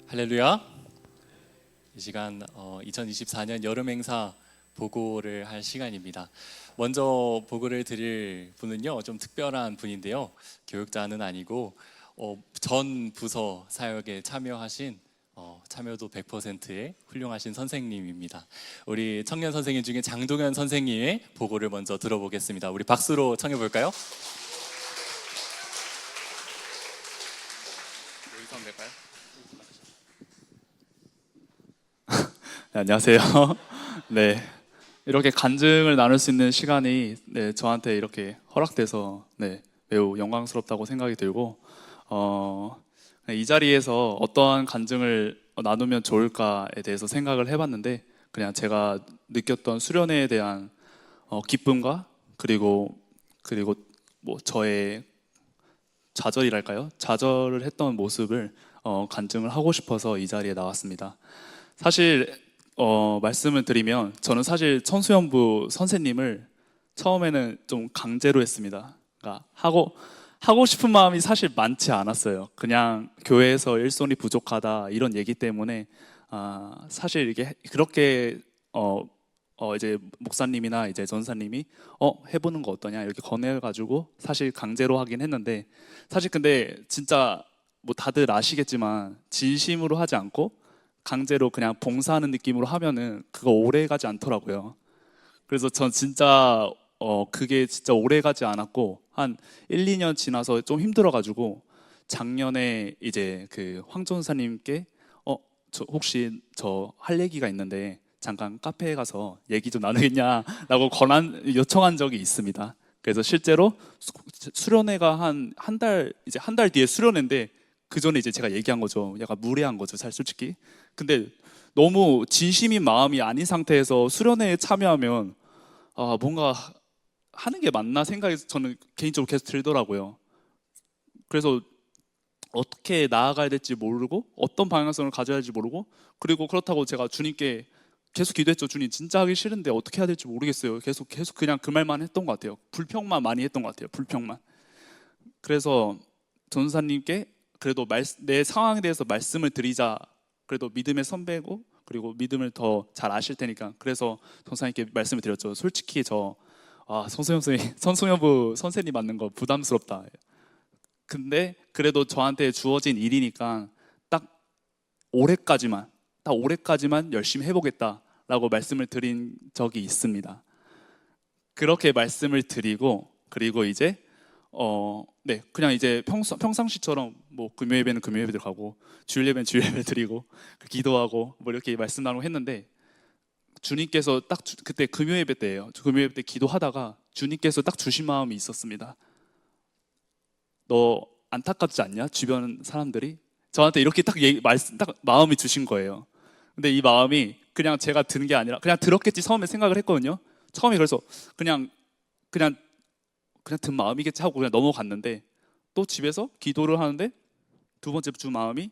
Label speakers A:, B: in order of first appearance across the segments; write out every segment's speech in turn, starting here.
A: 할렐루야. 이 시간 2024년 여름 행사 보고를 할 시간입니다. 먼저 보고를 드릴 분은요, 좀 특별한 분인데요. 교육자는 아니고 전 부서 사역에 참여하신 참여도 100%의 훌륭하신 선생님입니다. 우리 청년 선생님 중에 장동현 선생님의 보고를 먼저 들어보겠습니다. 우리 박수로 청해 볼까요? 여기서 하면 될까요?
B: 네, 안녕하세요. 네, 이렇게 간증을 나눌 수 있는 시간이 저한테 이렇게 허락돼서 매우 영광스럽다고 생각이 들고 이 자리에서 어떠한 간증을 나누면 좋을까에 대해서 생각을 해봤는데, 그냥 제가 느꼈던 수련회에 대한 기쁨과 그리고 뭐 저의 좌절이랄까요? 좌절을 했던 모습을 간증을 하고 싶어서 이 자리에 나왔습니다. 사실 말씀을 드리면, 저는 사실 청소년부 선생님을 처음에는 좀 강제로 했습니다. 그러니까 하고 싶은 마음이 사실 많지 않았어요. 그냥 교회에서 일손이 부족하다 이런 얘기 때문에 사실 이게 그렇게 이제 목사님이나 이제 전사님이 해보는 거 어떠냐 이렇게 권해가지고 사실 강제로 하긴 했는데, 사실 근데 진짜 뭐 다들 아시겠지만 진심으로 하지 않고 강제로 그냥 봉사하는 느낌으로 하면은 그거 오래 가지 않더라고요. 그래서 전 진짜 그게 진짜 오래 가지 않았고, 한 1, 2년 지나서 좀 힘들어가지고 작년에 이제 그 황전사님께 혹시 저 할 얘기가 있는데 잠깐 카페에 가서 얘기 좀 나누겠냐라고 요청한 적이 있습니다. 그래서 실제로 수련회가 이제 한 달 뒤에 수련회인데, 그 전에 이제 제가 얘기한 거죠. 약간 무례한 거죠, 사실 솔직히. 근데 너무 진심인 마음이 아닌 상태에서 수련회에 참여하면 뭔가 하는 게 맞나 생각이 저는 개인적으로 계속 들더라고요. 그래서 어떻게 나아가야 될지 모르고 어떤 방향성을 가져야 할지 모르고, 그리고 그렇다고 제가 주님께 계속 기도했죠. 주님, 진짜 하기 싫은데 어떻게 해야 될지 모르겠어요. 계속 그냥 그 말만 했던 것 같아요. 불평만 많이 했던 것 같아요. 불평만. 그래서 전사님께 그래도 내 상황에 대해서 말씀을 드리자. 그래도 믿음의 선배고 그리고 믿음을 더 잘 아실 테니까, 그래서 전사님께 말씀을 드렸죠. 솔직히 선소년부 선생님 맞는 거 부담스럽다. 근데 그래도 저한테 주어진 일이니까 딱 올해까지만 열심히 해보겠다라고 말씀을 드린 적이 있습니다. 그렇게 말씀을 드리고, 그리고 이제 그냥 이제 평상시처럼 뭐 금요 예배는 금요 예배 들어가고 주일 예배는 주일 예배 드리고 기도하고 뭐 이렇게 말씀 나누고 했는데, 주님께서 그때 금요 예배 때예요. 금요 예배 때 기도하다가 주님께서 딱 주신 마음이 있었습니다. 너 안타깝지 않냐? 주변 사람들이 저한테 이렇게 딱 마음이 주신 거예요. 근데 이 마음이 그냥 제가 드는 게 아니라 그냥 들었겠지 처음에 생각을 했거든요. 처음에 그래서 그냥 든 마음이겠지 하고 그냥 넘어갔는데, 또 집에서 기도를 하는데 두 번째 주 마음이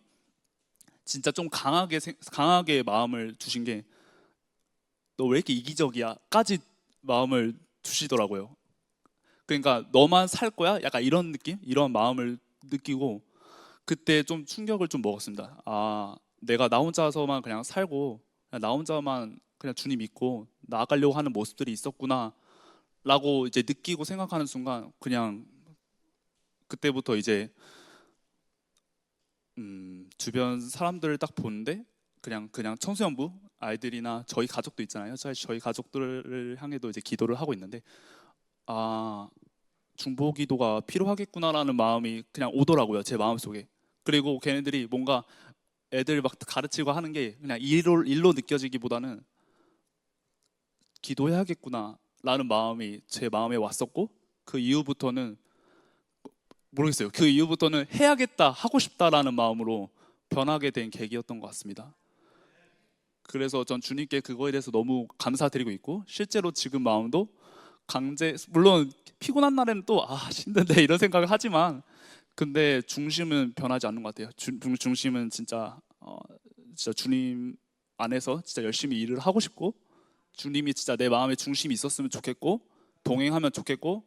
B: 진짜 좀 강하게 마음을 주신 게, 너 왜 이렇게 이기적이야? 까지 마음을 주시더라고요. 그러니까 너만 살 거야? 약간 이런 느낌? 이런 마음을 느끼고, 그때 좀 충격을 좀 먹었습니다. 내가 나 혼자서만 그냥 살고 나 혼자만 그냥 주님 믿고 나아가려고 하는 모습들이 있었구나 라고 이제 느끼고 생각하는 순간, 그냥 그때부터 이제 주변 사람들을 딱 보는데 그냥 청소년부 아이들이나 저희 가족도 있잖아요. 저희 가족들을 향해도 이제 기도를 하고 있는데, 중보 기도가 필요하겠구나라는 마음이 그냥 오더라고요, 제 마음속에. 그리고 걔네들이 뭔가 애들 막 가르치고 하는 게 그냥 일로 느껴지기보다는 기도해야겠구나 라는 마음이 제 마음에 왔었고, 그 이후부터는 모르겠어요. 그 이후부터는 해야겠다, 하고 싶다라는 마음으로 변하게 된 계기였던 것 같습니다. 그래서 전 주님께 그거에 대해서 너무 감사드리고 있고, 실제로 지금 마음도 물론 피곤한 날에는 또 힘든데 이런 생각을 하지만, 근데 중심은 변하지 않는 것 같아요. 중심은 진짜 주님 안에서 진짜 열심히 일을 하고 싶고, 주님이 진짜 내 마음의 중심이 있었으면 좋겠고 동행하면 좋겠고,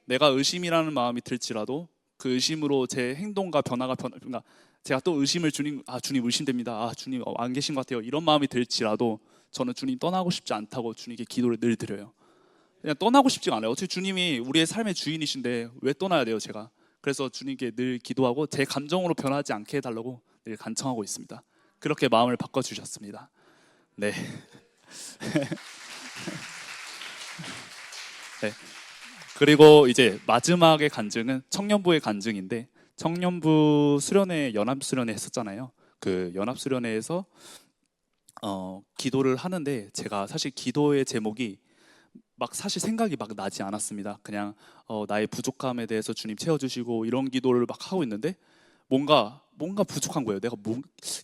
B: 내가 의심이라는 마음이 들지라도 그 의심으로 제 행동과 그러니까 제가 또 의심을 주님 의심됩니다. 주님 안 계신 것 같아요. 이런 마음이 들지라도 저는 주님 떠나고 싶지 않다고 주님께 기도를 늘 드려요. 그냥 떠나고 싶지가 않아요. 어차피 주님이 우리의 삶의 주인이신데 왜 떠나야 돼요, 제가. 그래서 주님께 늘 기도하고 제 감정으로 변하지 않게 해달라고 늘 간청하고 있습니다. 그렇게 마음을 바꿔주셨습니다. 네. 네. 그리고 이제 마지막의 간증은 청년부의 간증인데, 청년부 수련회, 연합수련회 했었잖아요. 그 연합수련회에서 기도를 하는데 제가 사실 기도의 제목이 막 사실 생각이 막 나지 않았습니다. 그냥 나의 부족함에 대해서 주님 채워주시고 이런 기도를 막 하고 있는데 뭔가 부족한 거예요. 내가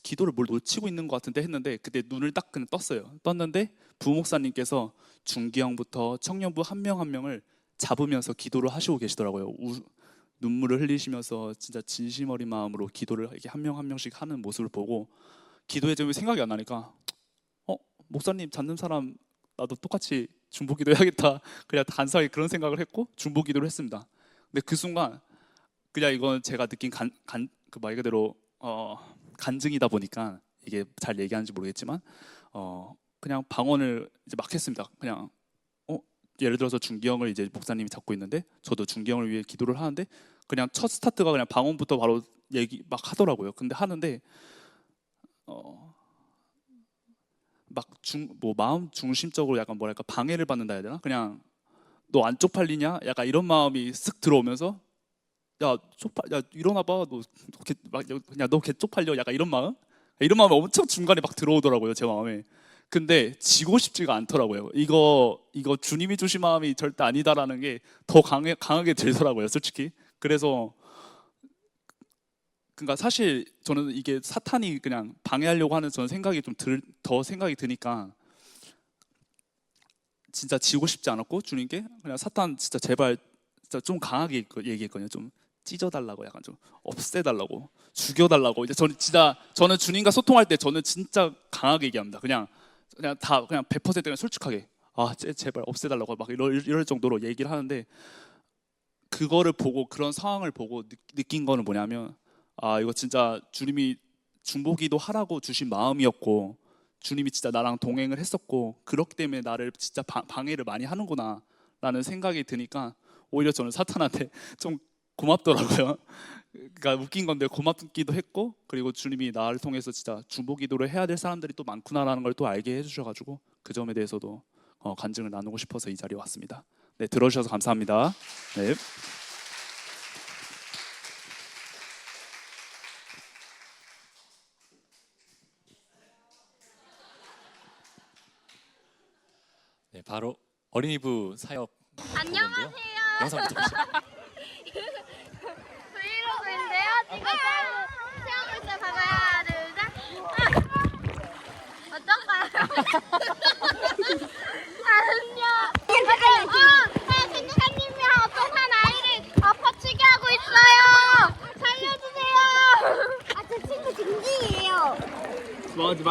B: 기도를 뭘 놓치고 있는 것 같은데 했는데 그때 눈을 딱 그냥 떴어요. 떴는데 부목사님께서 중기형부터 청년부 한 명 한 명을 잡으면서 기도를 하시고 계시더라고요. 눈물을 흘리시면서 진짜 진심 어린 마음으로 기도를 이렇게 한 명 한 명씩 하는 모습을 보고 기도의 제목이 생각이 안 나니까 목사님 잡는 사람 나도 똑같이 중보기도 해야겠다. 그냥 간사하게 그런 생각을 했고 중보기도를 했습니다. 근데 그 순간 그냥 이건 제가 느낀 그 말 그대로 간증이다 보니까 이게 잘 얘기하는지 모르겠지만 그냥 방언을 이제 막 했습니다. 그냥 예를 들어서 중기형을 이제 목사님이 잡고 있는데 저도 중기형을 위해 기도를 하는데 그냥 첫 스타트가 그냥 방언부터 바로 얘기 막 하더라고요. 근데 하는데 마음 중심적으로 약간 뭐랄까 방해를 받는다 해야 되나? 그냥 너 안 쪽팔리냐? 약간 이런 마음이 쓱 들어오면서 야 일어나봐 너 개 쪽팔려 약간 이런 마음이 엄청 중간에 막 들어오더라고요, 제 마음에. 근데 지고 싶지가 않더라고요. 이거 주님이 주신 마음이 절대 아니다라는 게 더 강하게 들더라고요, 솔직히. 그래서 그러니까 사실 저는 이게 사탄이 그냥 방해하려고 하는 저는 생각이 좀 더 생각이 드니까 진짜 지고 싶지 않았고 주님께 그냥 사탄 진짜 제발 진짜 좀 강하게 얘기했거든요. 좀 찢어달라고, 약간 좀 없애달라고, 죽여달라고. 이제 저는 주님과 소통할 때 저는 진짜 강하게 얘기합니다. 그냥 100% 그냥 솔직하게 제발 없애달라고 막 이럴 정도로 얘기를 하는데 그거를 보고 그런 상황을 보고 느낀 거는 뭐냐면 이거 진짜 주님이 중보기도 하라고 주신 마음이었고 주님이 진짜 나랑 동행을 했었고 그렇기 때문에 나를 진짜 방해를 많이 하는구나 라는 생각이 드니까 오히려 저는 사탄한테 좀 고맙더라고요. 그러니까 웃긴 건데 고맙기도 했고 그리고 주님이 나를 통해서 진짜 중보기도를 해야 될 사람들이 또 많구나라는 걸 또 알게 해주셔가지고 그 점에 대해서도 간증을 나누고 싶어서 이 자리에 왔습니다. 네, 들어주셔서 감사합니다. 네.
A: 네, 바로 어린이부 사역
C: 안녕하세요.
A: 영상부터 보시죠.
C: 브이로그인데요. 지금 체험을 시작하고요. 하나, 둘, 셋. 어떤가요? 안녕. 신사님이랑 어떤 한 아이를 엎어치게 하고 있어요. 살려주세요. 제 친구 징징이에요.
B: 좋아하지 마.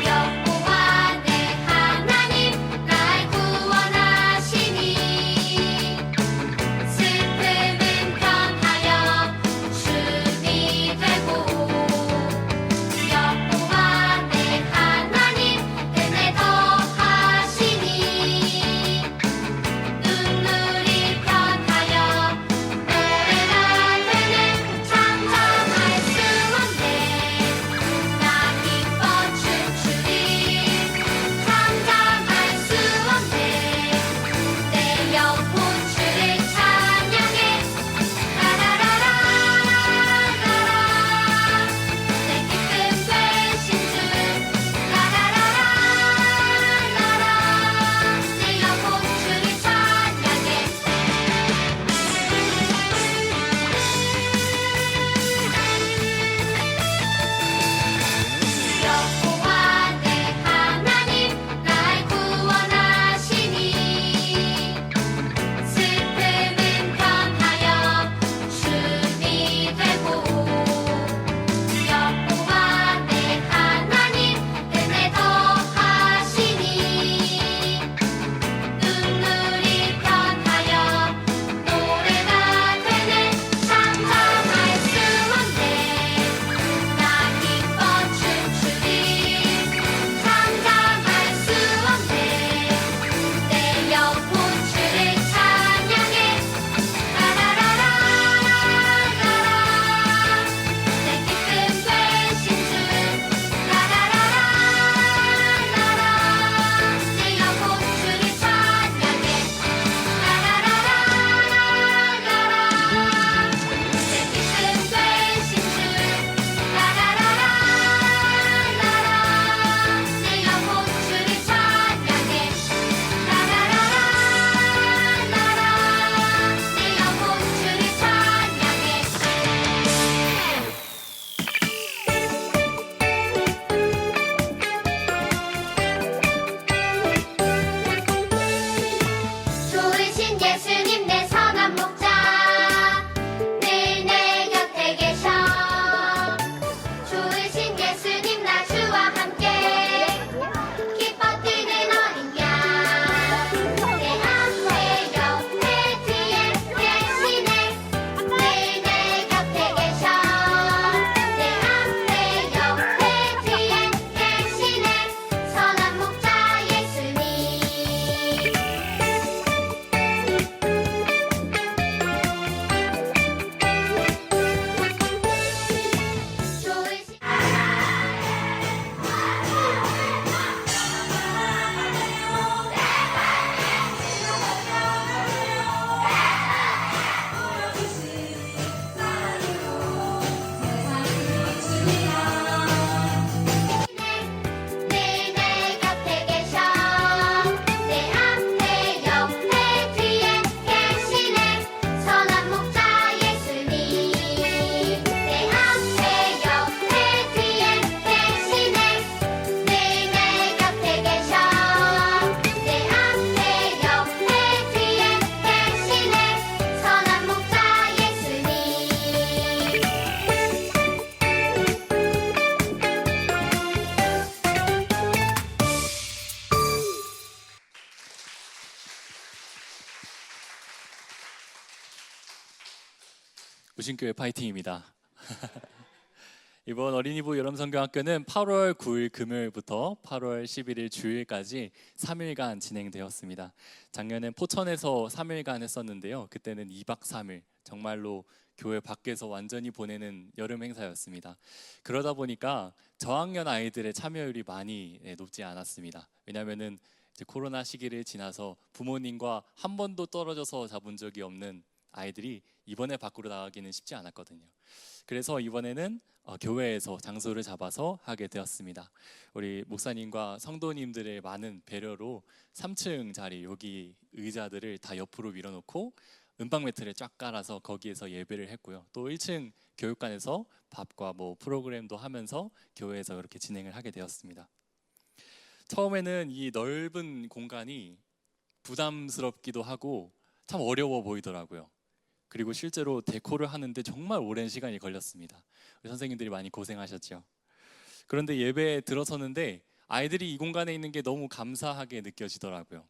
C: 여호와 내 하나님 날 구원하시니 슬픔은 변하여 춤이 되고 여호와
A: 무신교회 파이팅입니다. 이번 어린이부 여름성경학교는 8월 9일 금요일부터 8월 11일 주일까지 3일간 진행되었습니다. 작년엔 포천에서 3일간 했었는데요. 그때는 2박 3일 정말로 교회 밖에서 완전히 보내는 여름 행사였습니다. 그러다 보니까 저학년 아이들의 참여율이 많이 높지 않았습니다. 왜냐하면은 이제 코로나 시기를 지나서 부모님과 한 번도 떨어져서 자본 적이 없는 아이들이 이번에 밖으로 나가기는 쉽지 않았거든요. 그래서 이번에는 교회에서 장소를 잡아서 하게 되었습니다. 우리 목사님과 성도님들의 많은 배려로 3층 자리 여기 의자들을 다 옆으로 밀어놓고 은방 매트를 쫙 깔아서 거기에서 예배를 했고요. 또 1층 교육관에서 밥과 뭐 프로그램도 하면서 교회에서 이렇게 진행을 하게 되었습니다. 처음에는 이 넓은 공간이 부담스럽기도 하고 참 어려워 보이더라고요. 그리고 실제로 데코를 하는데 정말 오랜 시간이 걸렸습니다. 선생님들이 많이 고생하셨죠. 그런데 예배에 들어서는데 아이들이 이 공간에 있는 게 너무 감사하게 느껴지더라고요.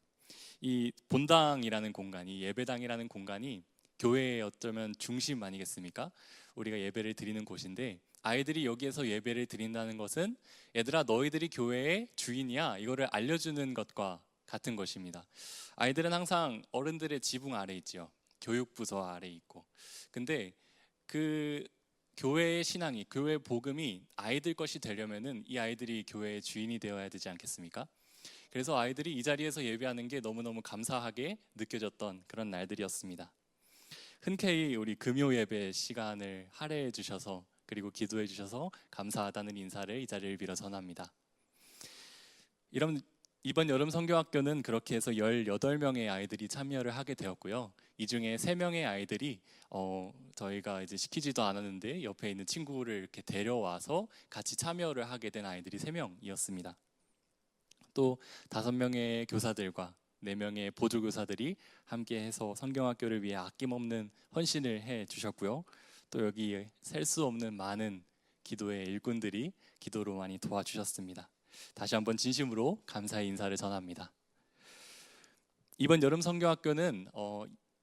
A: 이 본당이라는 공간이, 예배당이라는 공간이 교회의 어쩌면 중심 아니겠습니까? 우리가 예배를 드리는 곳인데 아이들이 여기에서 예배를 드린다는 것은 얘들아 너희들이 교회의 주인이야 이거를 알려주는 것과 같은 것입니다. 아이들은 항상 어른들의 지붕 아래 있지요. 교육부서 아래 있고. 근데 그 교회의 신앙이, 교회 복음이 아이들 것이 되려면은 이 아이들이 교회의 주인이 되어야 되지 않겠습니까? 그래서 아이들이 이 자리에서 예배하는 게 너무너무 감사하게 느껴졌던 그런 날들이었습니다. 흔쾌히 우리 금요 예배 시간을 할애해 주셔서 그리고 기도해 주셔서 감사하다는 인사를 이 자리를 빌어 전합니다. 이번 여름 성경학교는 그렇게 해서 18명의 아이들이 참여를 하게 되었고요. 이 중에 3명의 아이들이 저희가 이제 시키지도 않았는데 옆에 있는 친구를 이렇게 데려와서 같이 참여를 하게 된 아이들이 3명이었습니다. 또 5명의 교사들과 4명의 보조교사들이 함께해서 성경학교를 위해 아낌없는 헌신을 해 주셨고요. 또 여기 셀 수 없는 많은 기도의 일꾼들이 기도로 많이 도와주셨습니다. 다시 한번 진심으로 감사의 인사를 전합니다. 이번 여름 성경학교는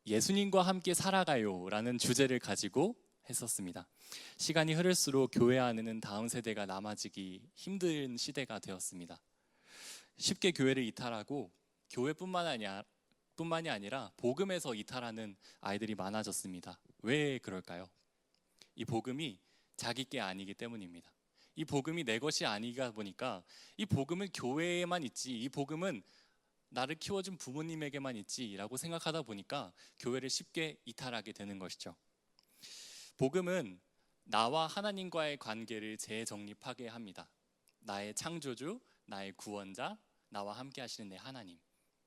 A: 예수님과 함께 살아가요라는 주제를 가지고 했었습니다. 시간이 흐를수록 교회 안에는 다음 세대가 남아지기 힘든 시대가 되었습니다. 쉽게 교회를 이탈하고 교회뿐만이 아니라 복음에서 이탈하는 아이들이 많아졌습니다. 왜 그럴까요? 이 복음이 자기 게 아니기 때문입니다. 이 복음이 내 것이 아니다 보니까 이 복음은 교회에만 있지, 이 복음은 나를 키워준 부모님에게만 있지라고 생각하다 보니까 교회를 쉽게 이탈하게 되는 것이죠. 복음은 나와 하나님과의 관계를 재정립하게 합니다. 나의 창조주, 나의 구원자, 나와 함께 하시는 내 하나님,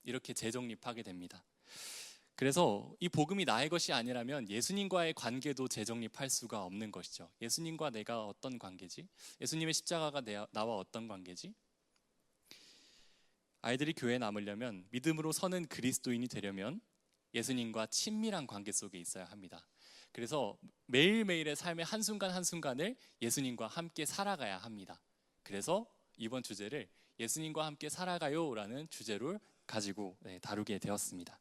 A: 이렇게 재정립하게 됩니다. 그래서 이 복음이 나의 것이 아니라면 예수님과의 관계도 재정립할 수가 없는 것이죠. 예수님과 내가 어떤 관계지? 예수님의 십자가가 나와 어떤 관계지? 아이들이 교회에 남으려면, 믿음으로 서는 그리스도인이 되려면 예수님과 친밀한 관계 속에 있어야 합니다. 그래서 매일매일의 삶의 한순간 한순간을 예수님과 함께 살아가야 합니다. 그래서 이번 주제를 예수님과 함께 살아가요라는 주제를 가지고 다루게 되었습니다.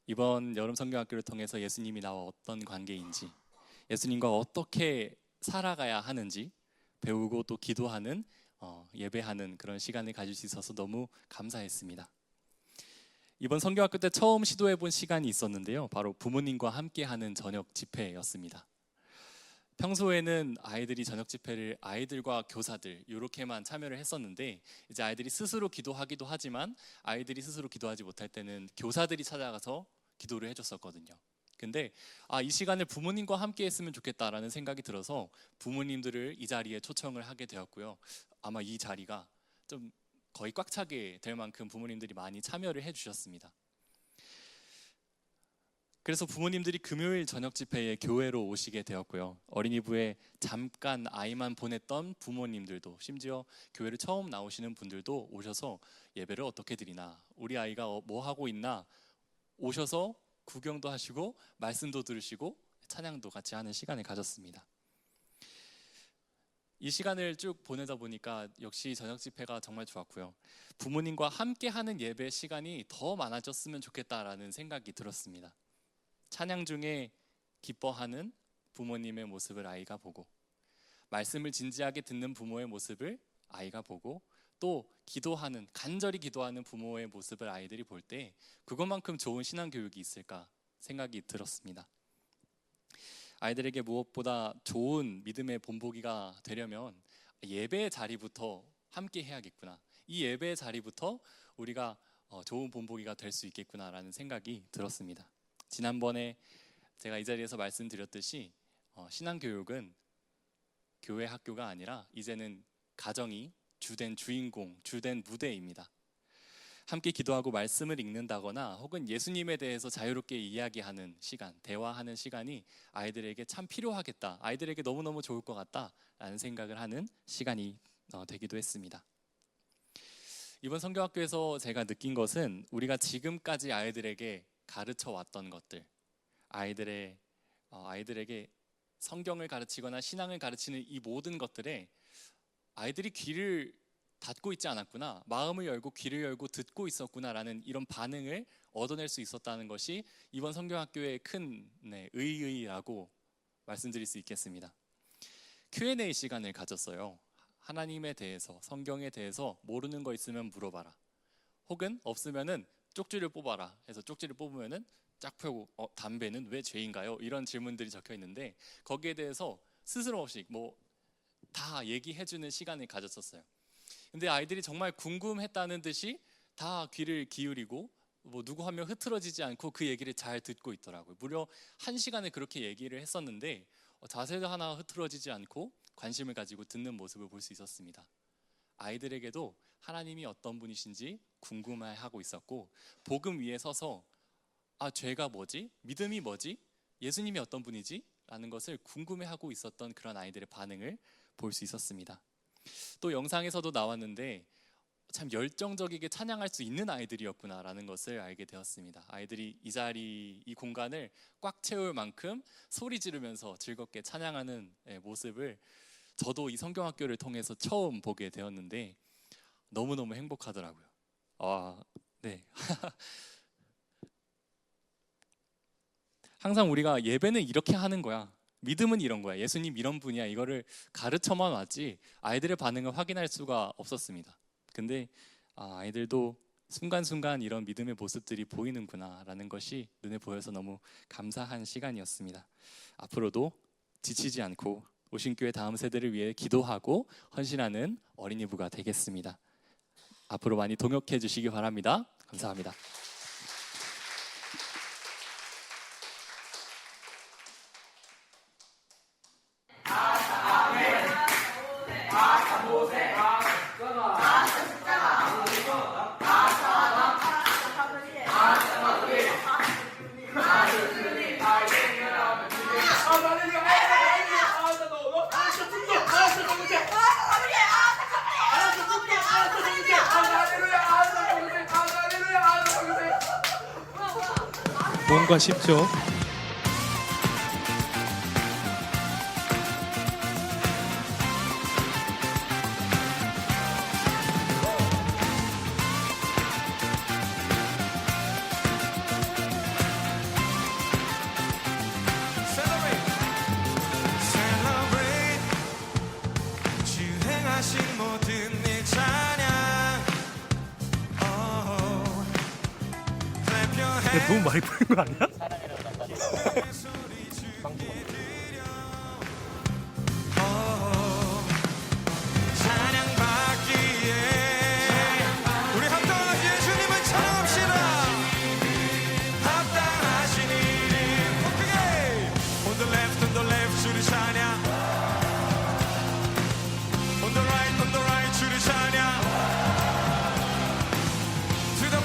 A: 이번 여름 성경학교를 통해서 예수님이 나와 어떤 관계인지, 예수님과 어떻게 살아가야 하는지 배우고 또 기도하는, 예배하는 그런 시간을 가질 수 있어서 너무 감사했습니다. 이번 성경학교 때 처음 시도해본 시간이 있었는데요. 바로 부모님과 함께하는 저녁 집회였습니다. 평소에는 아이들이 저녁 집회를 아이들과 교사들 이렇게만 참여를 했었는데 이제 아이들이 스스로 기도하기도 하지만 아이들이 스스로 기도하지 못할 때는 교사들이 찾아가서 기도를 해줬었거든요. 근데 이 시간을 부모님과 함께 했으면 좋겠다라는 생각이 들어서 부모님들을 이 자리에 초청을 하게 되었고요. 아마 이 자리가 좀 거의 꽉 차게 될 만큼 부모님들이 많이 참여를 해주셨습니다. 그래서 부모님들이 금요일 저녁 집회에 교회로 오시게 되었고요. 어린이부에 잠깐 아이만 보냈던 부모님들도, 심지어 교회를 처음 나오시는 분들도 오셔서 예배를 어떻게 드리나, 우리 아이가 뭐 하고 있나 오셔서 구경도 하시고 말씀도 들으시고 찬양도 같이 하는 시간을 가졌습니다. 이 시간을 쭉 보내다 보니까 역시 저녁 집회가 정말 좋았고요. 부모님과 함께 하는 예배 시간이 더 많아졌으면 좋겠다라는 생각이 들었습니다. 찬양 중에 기뻐하는 부모님의 모습을 아이가 보고, 말씀을 진지하게 듣는 부모의 모습을 아이가 보고, 또 기도하는, 간절히 기도하는 부모의 모습을 아이들이 볼 때 그것만큼 좋은 신앙교육이 있을까 생각이 들었습니다. 아이들에게 무엇보다 좋은 믿음의 본보기가 되려면 예배의 자리부터 함께 해야겠구나, 이 예배의 자리부터 우리가 좋은 본보기가 될 수 있겠구나라는 생각이 들었습니다. 지난번에 제가 이 자리에서 말씀드렸듯이 신앙교육은 교회 학교가 아니라 이제는 가정이 주된 주인공, 주된 무대입니다. 함께 기도하고 말씀을 읽는다거나 혹은 예수님에 대해서 자유롭게 이야기하는 시간, 대화하는 시간이 아이들에게 참 필요하겠다, 아이들에게 너무너무 좋을 것 같다라는 생각을 하는 시간이 되기도 했습니다. 이번 성경학교에서 제가 느낀 것은 우리가 지금까지 아이들에게 가르쳐 왔던 것들, 아이들에게 성경을 가르치거나 신앙을 가르치는 이 모든 것들에 아이들이 귀를 닫고 있지 않았구나, 마음을 열고 귀를 열고 듣고 있었구나라는 이런 반응을 얻어낼 수 있었다는 것이 이번 성경학교의 큰 의의라고 말씀드릴 수 있겠습니다. Q&A 시간을 가졌어요. 하나님에 대해서, 성경에 대해서 모르는 거 있으면 물어봐라, 혹은 없으면은 쪽지를 뽑아라 해서 쪽지를 뽑으면은 쫙 펴고 담배는 왜 죄인가요? 이런 질문들이 적혀 있는데 거기에 대해서 스스럼 없이 다 얘기해주는 시간을 가졌었어요. 근데 아이들이 정말 궁금했다는 듯이 다 귀를 기울이고 누구 한 명 흐트러지지 않고 그 얘기를 잘 듣고 있더라고요. 무려 1시간을 그렇게 얘기를 했었는데 자세도 하나 흐트러지지 않고 관심을 가지고 듣는 모습을 볼 수 있었습니다. 아이들에게도 하나님이 어떤 분이신지 궁금해하고 있었고, 복음 위에 서서 죄가 뭐지? 믿음이 뭐지? 예수님이 어떤 분이지? 라는 것을 궁금해하고 있었던 그런 아이들의 반응을 볼 수 있었습니다. 또 영상에서도 나왔는데 참 열정적이게 찬양할 수 있는 아이들이었구나라는 것을 알게 되었습니다. 아이들이 이 자리, 이 공간을 꽉 채울 만큼 소리 지르면서 즐겁게 찬양하는 모습을 저도 이 성경학교를 통해서 처음 보게 되었는데 너무너무 행복하더라고요. 네. 항상 우리가 예배는 이렇게 하는 거야, 믿음은 이런 거야, 예수님 이런 분이야, 이거를 가르쳐만 왔지 아이들의 반응을 확인할 수가 없었습니다. 근데 아이들도 순간순간 이런 믿음의 모습들이 보이는구나 라는 것이 눈에 보여서 너무 감사한 시간이었습니다. 앞으로도 지치지 않고 오신교회 다음 세대를 위해 기도하고 헌신하는 어린이부가 되겠습니다. 앞으로 많이 동역해 주시기 바랍니다. 감사합니다.
D: 뭔가 쉽죠?
E: 주행하신 모든 일 찬양. clap your hands.
D: 너무 많이 부른 거 아니야?
E: 찬양받기에 우리 합당한 예수님을 찬양합시다. 합당하신 이름 크게. On the left 주를 찬양. On the right 주를 찬양. To the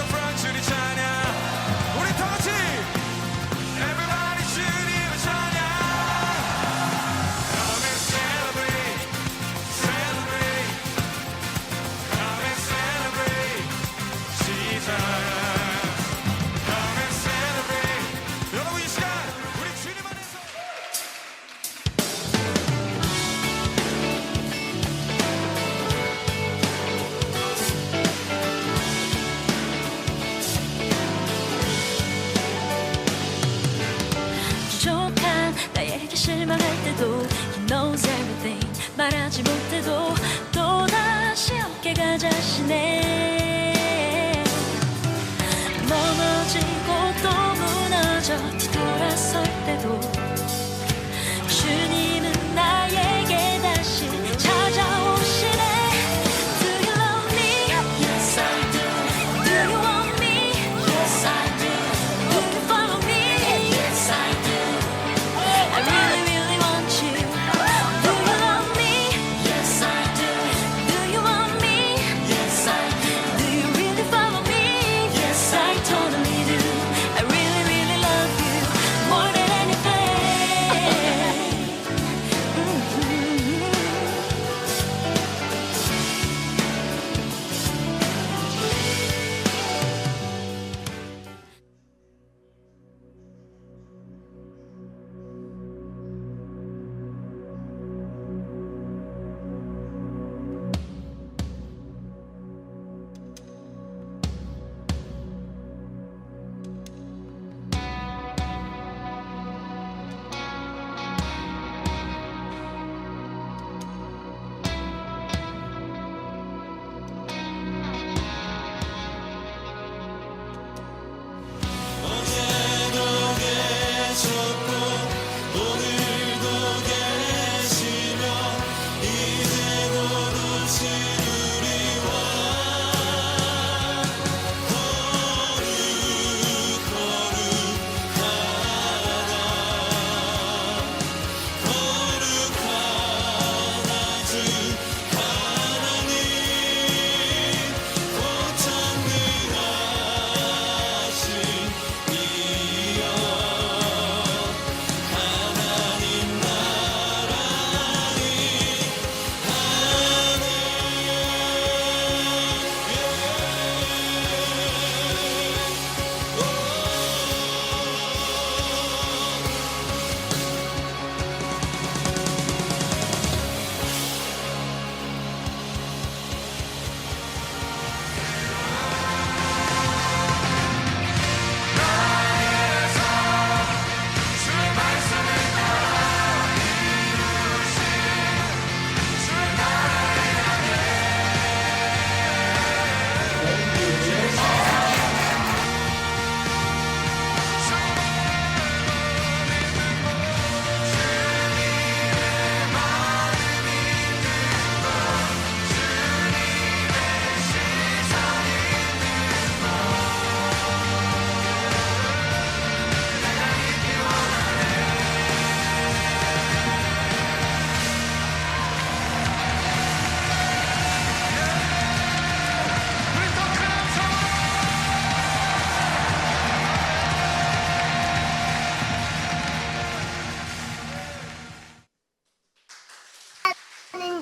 E: front 주를 찬양. 우리 다 같이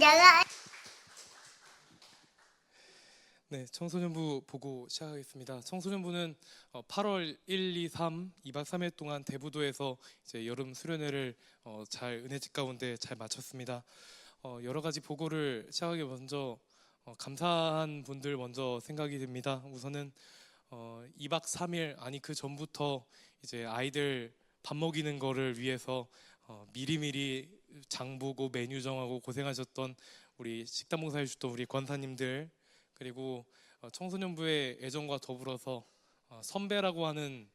C: 내가
D: 네, 청소년부 보고 시작하겠습니다. 청소년부는 8월 1, 2, 3, 2박 3일 동안 대부도에서 이제 여름 수련회를 잘 은혜집 가운데 잘 마쳤습니다. 여러 가지 보고를 시작하기 먼저 감사한 분들 먼저 생각이 듭니다. 우선은 2박 3일 아니 그 전부터 이제 아이들 밥 먹이는 거를 위해서 미리미리 장 보고 메뉴 정하고 고생하셨던 우리 식당 봉사해 주셨던 우리 권사님들, 그리고 청소년부의 애정과 더불어서 선배라고 하는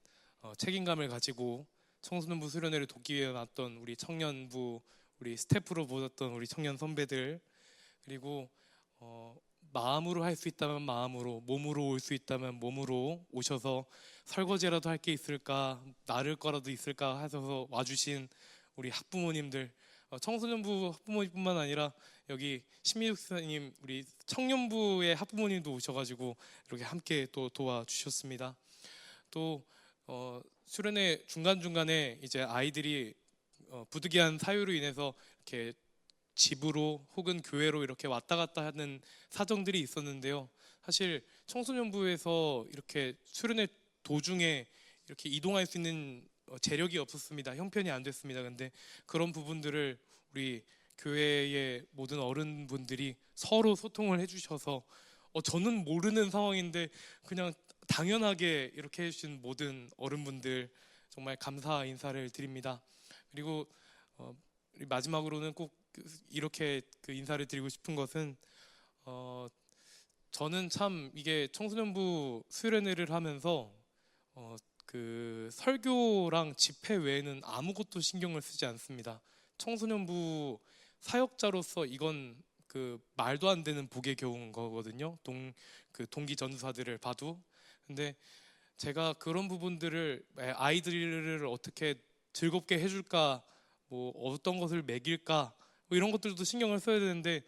D: 책임감을 가지고 청소년부 수련회를 돕기 위해 왔던 우리 청년부, 우리 스태프로 보셨던 우리 청년 선배들, 그리고 마음으로 할 수 있다면 마음으로, 몸으로 올 수 있다면 몸으로 오셔서 설거지라도 할 게 있을까, 나를 거라도 있을까 하셔서 와주신 우리 학부모님들, 청소년부 학부모님뿐만 아니라 여기 신미숙사님 우리 청년부의 학부모님도 오셔가지고 이렇게 함께 또 도와주셨습니다. 또 수련회 중간중간에 이제 아이들이 부득이한 사유로 인해서 이렇게 집으로 혹은 교회로 이렇게 왔다 갔다 하는 사정들이 있었는데요. 사실 청소년부에서 이렇게 수련회 도중에 이렇게 이동할 수 있는 재력이 없었습니다. 형편이 안 됐습니다. 근데 그런 부분들을 우리 교회의 모든 어른분들이 서로 소통을 해주셔서 저는 모르는 상황인데 그냥 당연하게 이렇게 해주신 모든 어른분들 정말 감사 인사를 드립니다. 그리고 마지막으로는 꼭 이렇게 인사를 드리고 싶은 것은 저는 참 이게 청소년부 수련회를 하면서 그 설교랑 집회 외에는 아무것도 신경을 쓰지 않습니다. 청소년부 사역자로서 이건 그 말도 안 되는 복에 겨운 거거든요. 동기 전도사들을 봐도. 근데 제가 그런 부분들을 아이들을 어떻게 즐겁게 해줄까, 뭐 어떤 것을 먹일까, 뭐 이런 것들도 신경을 써야 되는데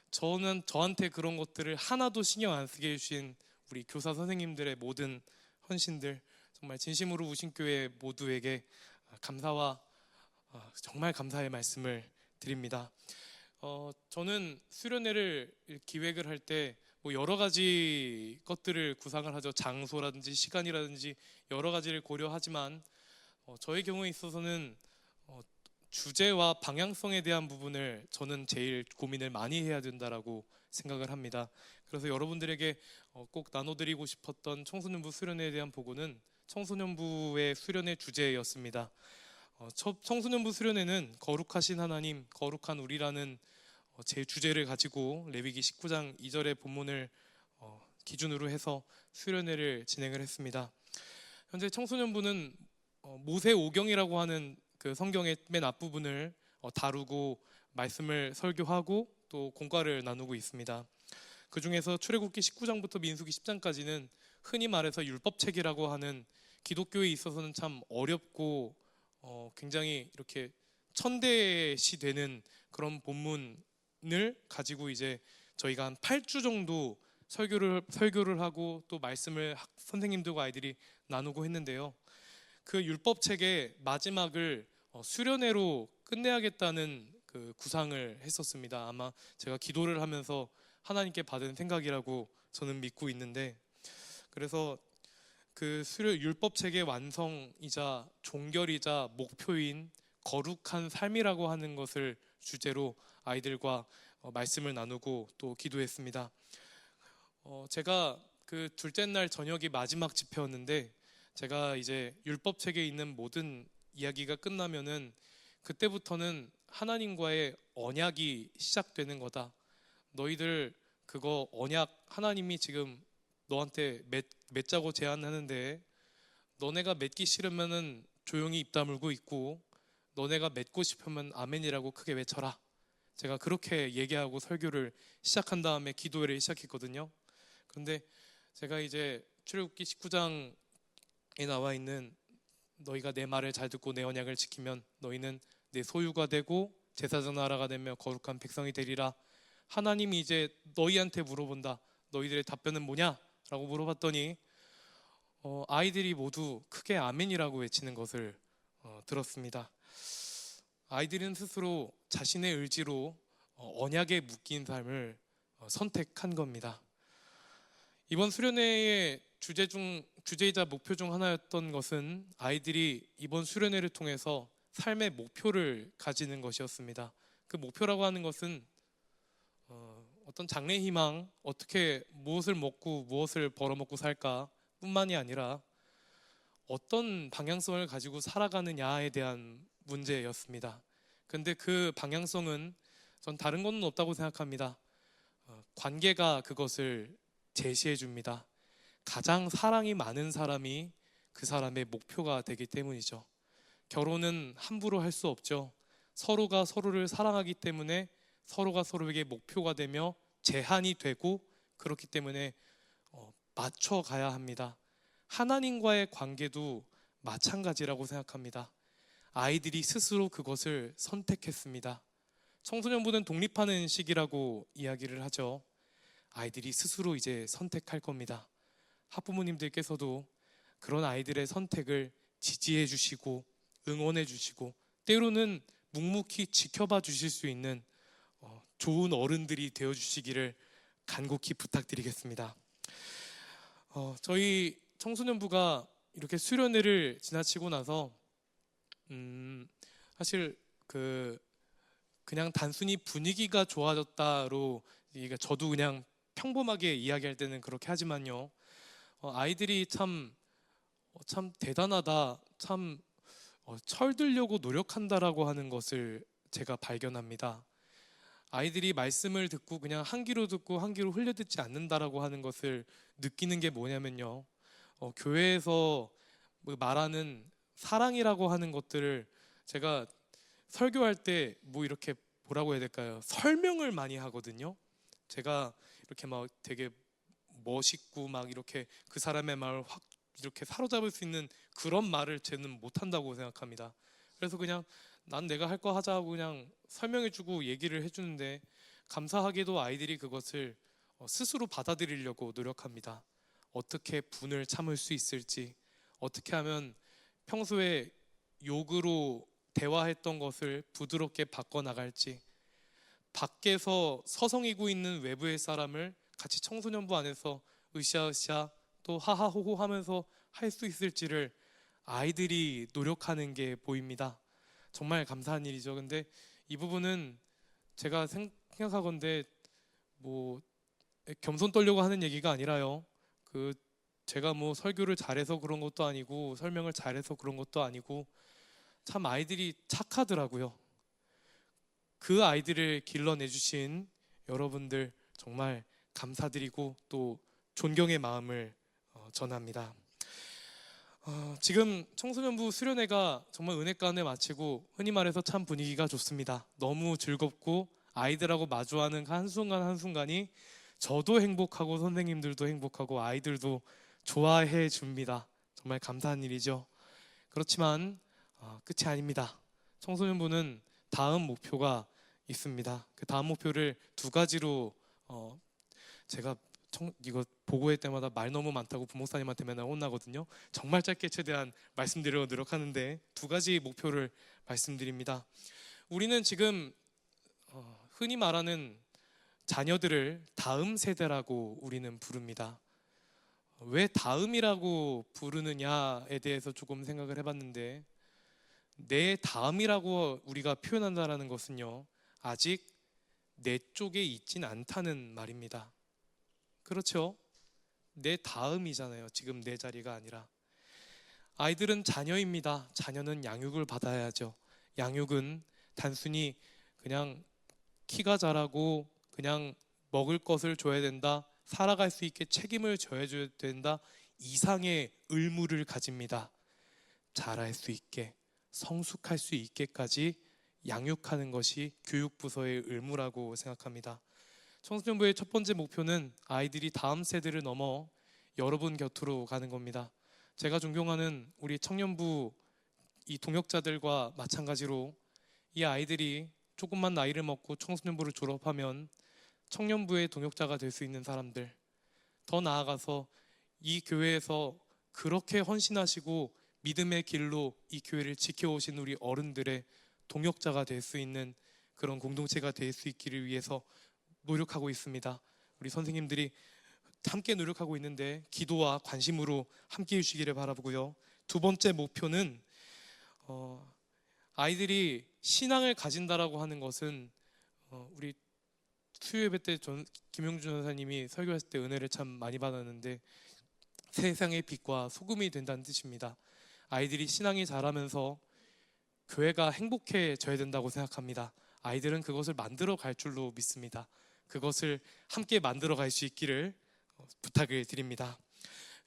D: 저는 저한테 그런 것들을 하나도 신경 안 쓰게 해주신 우리 교사 선생님들의 모든 헌신들, 정말 진심으로 우신교회 모두에게 감사와 정말 감사의 말씀을 드립니다. 저는 수련회를 기획을 할 때 뭐 여러 가지 것들을 구상을 하죠. 장소라든지 시간이라든지 여러 가지를 고려하지만 저의 경우에 있어서는 주제와 방향성에 대한 부분을 저는 제일 고민을 많이 해야 된다라고 생각을 합니다. 그래서 여러분들에게 꼭 나눠드리고 싶었던 청소년부 수련회에 대한 보고는 청소년부의 수련회 주제였습니다. 청소년부 수련회는 거룩하신 하나님, 거룩한 우리라는 제 주제를 가지고 레위기 19장 2절의 본문을 기준으로 해서 수련회를 진행을 했습니다. 현재 청소년부는 모세 오경이라고 하는 그 성경의 맨 앞부분을 다루고 말씀을 설교하고 또 공과를 나누고 있습니다. 그 중에서 출애굽기 19장부터 민수기 10장까지는 흔히 말해서 율법책이라고 하는 기독교에 있어서는 참 어렵고 굉장히 이렇게 천대시 되는 그런 본문을 가지고 이제 저희가 한 8주 정도 설교를 하고 또 말씀을 선생님들과 아이들이 나누고 했는데요. 그 율법책의 마지막을 수련회로 끝내야겠다는 그 구상을 했었습니다. 아마 제가 기도를 하면서 하나님께 받은 생각이라고 저는 믿고 있는데, 그래서 그 율법책의 완성이자 종결이자 목표인 거룩한 삶이라고 하는 것을 주제로 아이들과 말씀을 나누고 또 기도했습니다. 제가 그 둘째 날 저녁이 마지막 집회였는데 제가 이제 율법책에 있는 모든 이야기가 끝나면은 그때부터는 하나님과의 언약이 시작되는 거다. 너희들 그거 언약 하나님이 지금 너한테 맺자고 제안하는데 너네가 맺기 싫으면은 조용히 입 다물고 있고 너네가 맺고 싶으면 아멘이라고 크게 외쳐라. 제가 그렇게 얘기하고 설교를 시작한 다음에 기도회를 시작했거든요. 그런데 제가 이제 출애굽기 19장에 나와 있는 너희가 내 말을 잘 듣고 내 언약을 지키면 너희는 내 소유가 되고 제사장 나라가 되며 거룩한 백성이 되리라. 하나님이 이제 너희한테 물어본다. 너희들의 답변은 뭐냐? 라고 물어봤더니 아이들이 모두 크게 아멘이라고 외치는 것을 들었습니다. 아이들은 스스로 자신의 의지로 언약에 묶인 삶을 선택한 겁니다. 이번 수련회의 주제이자 목표 중 하나였던 것은 아이들이 이번 수련회를 통해서 삶의 목표를 가지는 것이었습니다. 그 목표라고 하는 것은 어떤 장래 희망, 어떻게 무엇을 먹고 무엇을 벌어먹고 살까 뿐만이 아니라 어떤 방향성을 가지고 살아가느냐에 대한 문제였습니다. 근데 그 방향성은 전 다른 건 없다고 생각합니다. 관계가 그것을 제시해 줍니다. 가장 사랑이 많은 사람이 그 사람의 목표가 되기 때문이죠. 결혼은 함부로 할 수 없죠. 서로가 서로를 사랑하기 때문에 서로가 서로에게 목표가 되며 제한이 되고, 그렇기 때문에 맞춰가야 합니다. 하나님과의 관계도 마찬가지라고 생각합니다. 아이들이 스스로 그것을 선택했습니다. 청소년부는 독립하는 시기라고 이야기를 하죠. 아이들이 스스로 이제 선택할 겁니다. 학부모님들께서도 그런 아이들의 선택을 지지해 주시고 응원해 주시고 때로는 묵묵히 지켜봐 주실 수 있는 좋은 어른들이 되어 주시기를 간곡히 부탁드리겠습니다. 저희 청소년부가 이렇게 수련회를 지나치고 나서 사실 그냥 단순히 분위기가 좋아졌다로, 저도 그냥 평범하게 이야기할 때는 그렇게 하지만요, 아이들이 참 대단하다, 참 철들려고 노력한다라고 하는 것을 제가 발견합니다. 아이들이 말씀을 듣고 그냥 한 귀로 듣고 한 귀로 흘려 듣지 않는다라고 하는 것을 느끼는 게 뭐냐면요, 교회에서 말하는 사랑이라고 하는 것들을 제가 설교할 때 이렇게 뭐라고 해야 될까요? 설명을 많이 하거든요. 제가 이렇게 막 되게 멋있고 막 이렇게 그 사람의 말을 확 이렇게 사로잡을 수 있는 그런 말을 쟤는 못한다고 생각합니다. 그래서 그냥 난 내가 할 거 하자 하고 그냥 설명해주고 얘기를 해주는데, 감사하게도 아이들이 그것을 스스로 받아들이려고 노력합니다. 어떻게 분을 참을 수 있을지, 어떻게 하면 평소에 욕으로 대화했던 것을 부드럽게 바꿔나갈지, 밖에서 서성이고 있는 외부의 사람을 같이 청소년부 안에서 으쌰으쌰 또 하하호호 하면서 할 수 있을지를 아이들이 노력하는 게 보입니다. 정말 감사한 일이죠. 근데 이 부분은 제가 생각하건대 겸손 떨려고 하는 얘기가 아니라요, 제가 설교를 잘해서 그런 것도 아니고 설명을 잘해서 그런 것도 아니고 참 아이들이 착하더라고요. 그 아이들을 길러내주신 여러분들 정말 감사드리고 또 존경의 마음을 전합니다. 지금 청소년부 수련회가 정말 은혜 가운데 마치고 흔히 말해서 참 분위기가 좋습니다. 너무 즐겁고 아이들하고 마주하는 한순간 한순간이 저도 행복하고 선생님들도 행복하고 아이들도 좋아해 줍니다. 정말 감사한 일이죠. 그렇지만 끝이 아닙니다. 청소년부는 다음 목표가 있습니다. 그 다음 목표를 두 가지로 제가 이거 보고회 때마다 말 너무 많다고 부목사님한테 맨날 혼나거든요. 정말 짧게 최대한 말씀드리려고 노력하는데 두 가지 목표를 말씀드립니다. 우리는 지금 흔히 말하는 자녀들을 다음 세대라고 우리는 부릅니다. 왜 다음이라고 부르느냐에 대해서 조금 생각을 해봤는데, 내 다음이라고 우리가 표현한다는 것은요, 아직 내 쪽에 있진 않다는 말입니다. 그렇죠? 내 다음이잖아요. 지금 내 자리가 아니라. 아이들은 자녀입니다. 자녀는 양육을 받아야죠. 양육은 단순히 그냥 키가 자라고 그냥 먹을 것을 줘야 된다, 살아갈 수 있게 책임을 져야 된다 이상의 의무를 가집니다. 자랄 수 있게, 성숙할 수 있게까지 양육하는 것이 교육부서의 의무라고 생각합니다. 청소년부의 첫 번째 목표는 아이들이 다음 세대를 넘어 여러분 곁으로 가는 겁니다. 제가 존경하는 우리 청년부 이 동역자들과 마찬가지로 이 아이들이 조금만 나이를 먹고 청소년부를 졸업하면 청년부의 동역자가 될 수 있는 사람들, 더 나아가서 이 교회에서 그렇게 헌신하시고 믿음의 길로 이 교회를 지켜오신 우리 어른들의 동역자가 될 수 있는 그런 공동체가 될 수 있기를 위해서 노력하고 있습니다. 우리 선생님들이 함께 노력하고 있는데 기도와 관심으로 함께 해주시기를 바라보고요. 두 번째 목표는 아이들이 신앙을 가진다라고 하는 것은 우리 수요예배 때 김용준 전사님이 설교했을 때 은혜를 참 많이 받았는데 세상의 빛과 소금이 된다는 뜻입니다. 아이들이 신앙이 자라면서 교회가 행복해져야 된다고 생각합니다. 아이들은 그것을 만들어 갈 줄로 믿습니다. 그것을 함께 만들어 갈 수 있기를 부탁을 드립니다.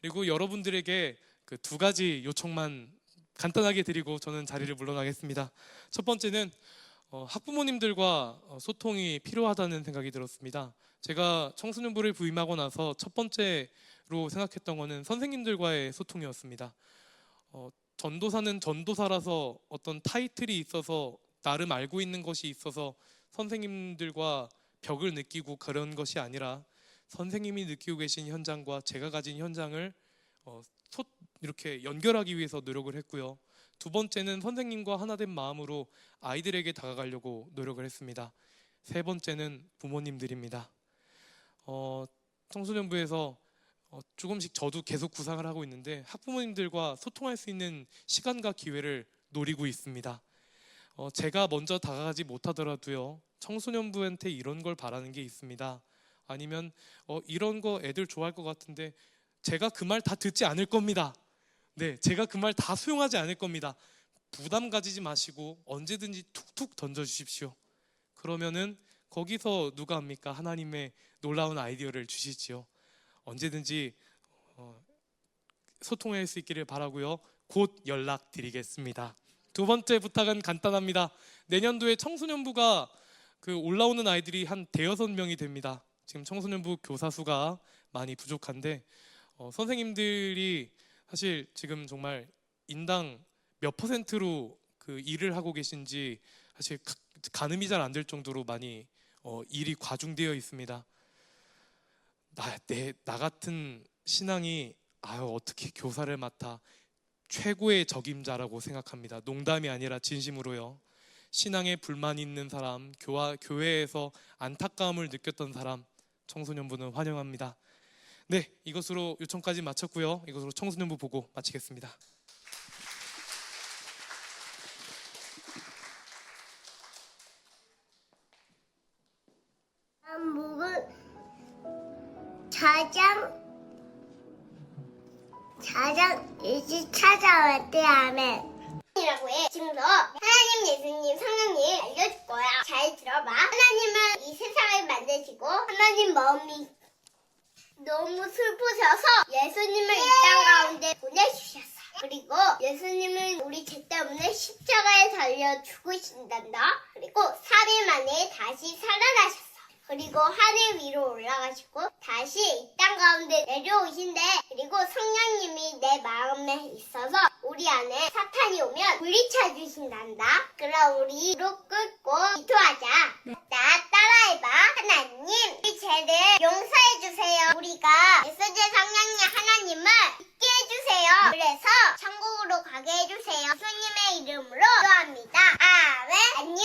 D: 그리고 여러분들에게 그 두 가지 요청만 간단하게 드리고 저는 자리를 물러나겠습니다. 첫 번째는 학부모님들과 소통이 필요하다는 생각이 들었습니다. 제가 청소년부를 부임하고 나서 첫 번째로 생각했던 것은 선생님들과의 소통이었습니다. 전도사는 전도사라서 어떤 타이틀이 있어서 나름 알고 있는 것이 있어서 선생님들과 벽을 느끼고 그런 것이 아니라 선생님이 느끼고 계신 현장과 제가 가진 현장을 이렇게 연결하기 위해서 노력을 했고요. 두 번째는 선생님과 하나된 마음으로 아이들에게 다가가려고 노력을 했습니다. 세 번째는 부모님들입니다. 청소년부에서 조금씩 저도 계속 구상을 하고 있는데 학부모님들과 소통할 수 있는 시간과 기회를 노리고 있습니다. 제가 먼저 다가가지 못하더라도요, 청소년부한테 이런 걸 바라는 게 있습니다. 아니면 이런 거 애들 좋아할 것 같은데 제가 그 말 다 듣지 않을 겁니다. 네, 제가 그 말 다 수용하지 않을 겁니다. 부담 가지지 마시고 언제든지 툭툭 던져주십시오. 그러면은 거기서 누가 합니까? 하나님의 놀라운 아이디어를 주시지요. 언제든지 소통할 수 있기를 바라고요. 곧 연락드리겠습니다. 두 번째 부탁은 간단합니다. 내년도에 청소년부가 올라오는 아이들이 한 대여섯 명이 됩니다. 지금 청소년부 교사 수가 많이 부족한데 선생님들이 사실 지금 정말 인당 몇 %로 그 일을 하고 계신지 사실 가늠이 잘 안 될 정도로 많이 일이 과중되어 있습니다. 나 같은 신앙이 어떻게 교사를 맡아, 최고의 적임자라고 생각합니다. 농담이 아니라 진심으로요. 신앙에 불만이 있는 사람, 교회에서 안타까움을 느꼈던 사람, 청소년부는 환영합니다. 네, 이것으로 요청까지 마쳤고요. 이것으로 청소년부 보고 마치겠습니다.
C: 한국은 자장 일찍 찾아올 때 아멘 이라고 해. 지금부터 하나님, 예수님, 성령님 알려줄 거야. 잘 들어봐. 하나님은 이 세상을 만드시고 하나님 마음이 너무 슬프셔서 예수님을 이 땅 가운데 보내주셨어. 그리고 예수님은 우리 죄 때문에 십자가에 달려 죽으신단다. 그리고 3일 만에 다시 살아나셨어. 그리고 하늘 위로 올라가시고 다시 이 땅 가운데 내려오신대. 그리고 성령님이 내 마음에 있어서 우리 안에 사탄이 오면 물리쳐 주신단다. 그럼 우리 무릎 꿇고 기도하자. 나 따라해봐. 하나님, 우리 죄를 용서해 주세요. 우리가 예수의 성령님 하나님을 믿게 해주세요. 그래서 천국으로 가게 해주세요. 예수님의 이름으로 기도합니다. 아멘. 안녕.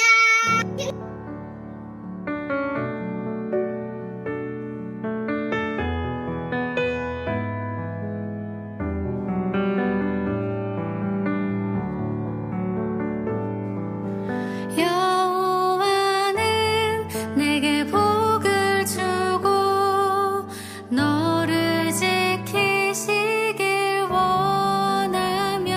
F: 여호와는 내게 복을 주고 너를 지키시길 원하며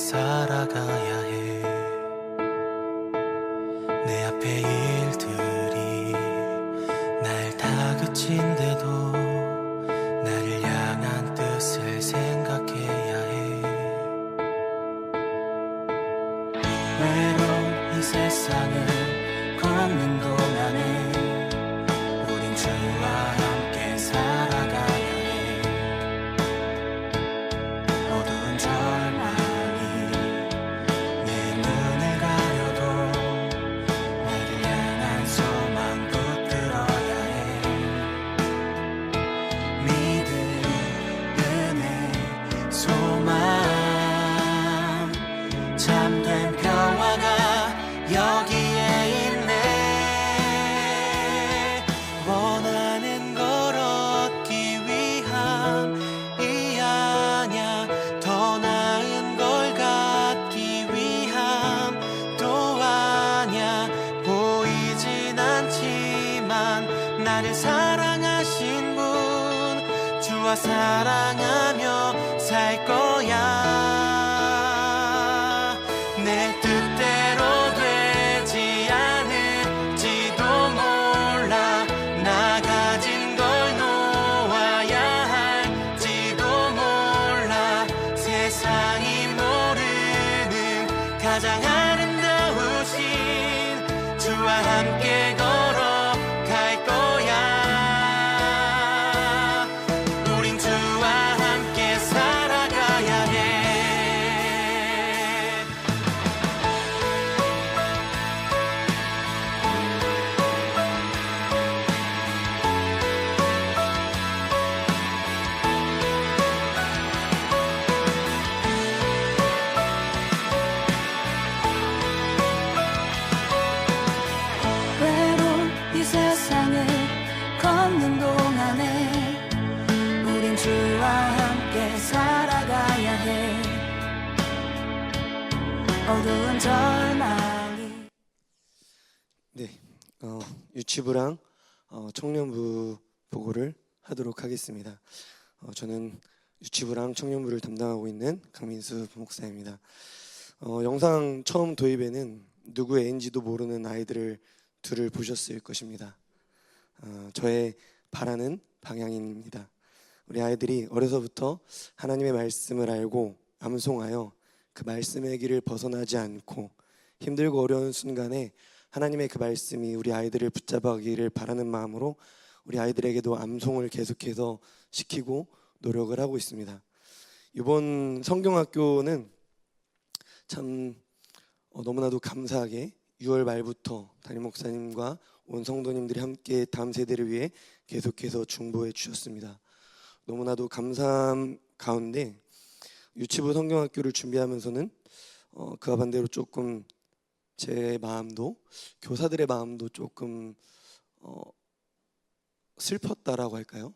G: 살아가야 해. 내 앞에 일들이 날 다그친데도 나를 향한 뜻을 생각해야 해. 외로운 이 세상을 걷는 동안에 우린 주와 함께 살아가야 해. 어두운 절망이 내 눈을 가려도 나를 향한 소망 붙들어야 해. 믿음, 은혜, 소망, 참된 평화가 여기에 있네. 원하는 걸 얻기 위함이 아냐, 더 나은 걸 갖기 위함도 아냐. 보이진 않지만 나를 사랑하신 분, 주와 사랑하며 살 거야. 내 뜻대로 되지 않을지도 몰라. 나 가진 걸 놓아야 할지도 몰라. 세상이 모르는 가장 아름다우신 주와 함께 걸어갈 거야. 우린 주와 함께 살아가야 해.
F: 외로운 이 세상을 걷는 동안에 우린 주와 함께 살아가야 해. 어두운 절망이
H: 네, 유치부랑 청년부 보고를 하도록 하겠습니다. 저는 유치부랑 청년부를 담당하고 있는 강민수 부목사입니다. 영상 처음 도입에는 누구 애인지도 모르는 아이들을 둘을 보셨을 것입니다. 저의 바라는 방향입니다. 우리 아이들이 어려서부터 하나님의 말씀을 알고 암송하여 그 말씀의 길을 벗어나지 않고 힘들고 어려운 순간에 하나님의 그 말씀이 우리 아이들을 붙잡아가기를 바라는 마음으로 우리 아이들에게도 암송을 계속해서 시키고 노력을 하고 있습니다. 이번 성경학교는 참 너무나도 감사하게 6월 말부터 담임 목사님과 온 성도님들이 함께 다음 세대를 위해 계속해서 중보해 주셨습니다. 너무나도 감사함 가운데 유치부 성경학교를 준비하면서는 그와 반대로 조금 제 마음도, 교사들의 마음도 조금 슬펐다라고 할까요?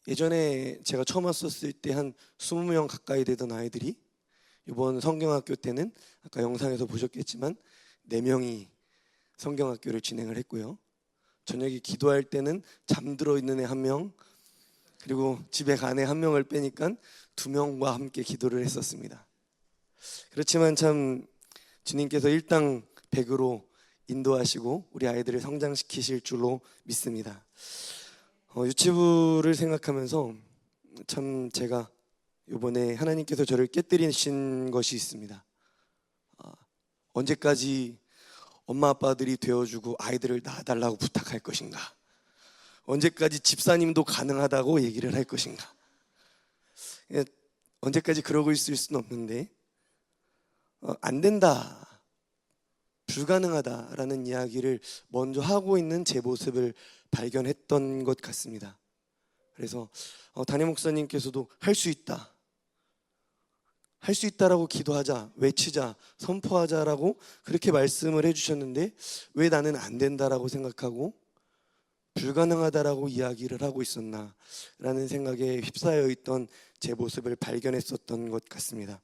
H: 예전에 제가 처음 왔었을 때 한 20명 가까이 되던 아이들이 이번 성경학교 때는 아까 영상에서 보셨겠지만 4명이 성경학교를 진행을 했고요. 저녁에 기도할 때는 잠들어 있는 애 1명, 그리고 집에 간 애 1명을 빼니까 2명과 함께 기도를 했었습니다. 그렇지만 참 주님께서 일당 100으로 인도하시고 우리 아이들을 성장시키실 줄로 믿습니다. 유치부를 생각하면서 참 제가 이번에 하나님께서 저를 깨뜨리신 것이 있습니다. 언제까지 엄마 아빠들이 되어주고 아이들을 낳아달라고 부탁할 것인가? 언제까지 집사님도 가능하다고 얘기를 할 것인가? 언제까지 그러고 있을 수는 없는데 안 된다, 불가능하다라는 이야기를 먼저 하고 있는 제 모습을 발견했던 것 같습니다. 그래서 담임 목사님께서도 할 수 있다, 할 수 있다라고 기도하자, 외치자, 선포하자라고 그렇게 말씀을 해주셨는데 왜 나는 안 된다라고 생각하고 불가능하다라고 이야기를 하고 있었나 라는 생각에 휩싸여 있던 제 모습을 발견했었던 것 같습니다.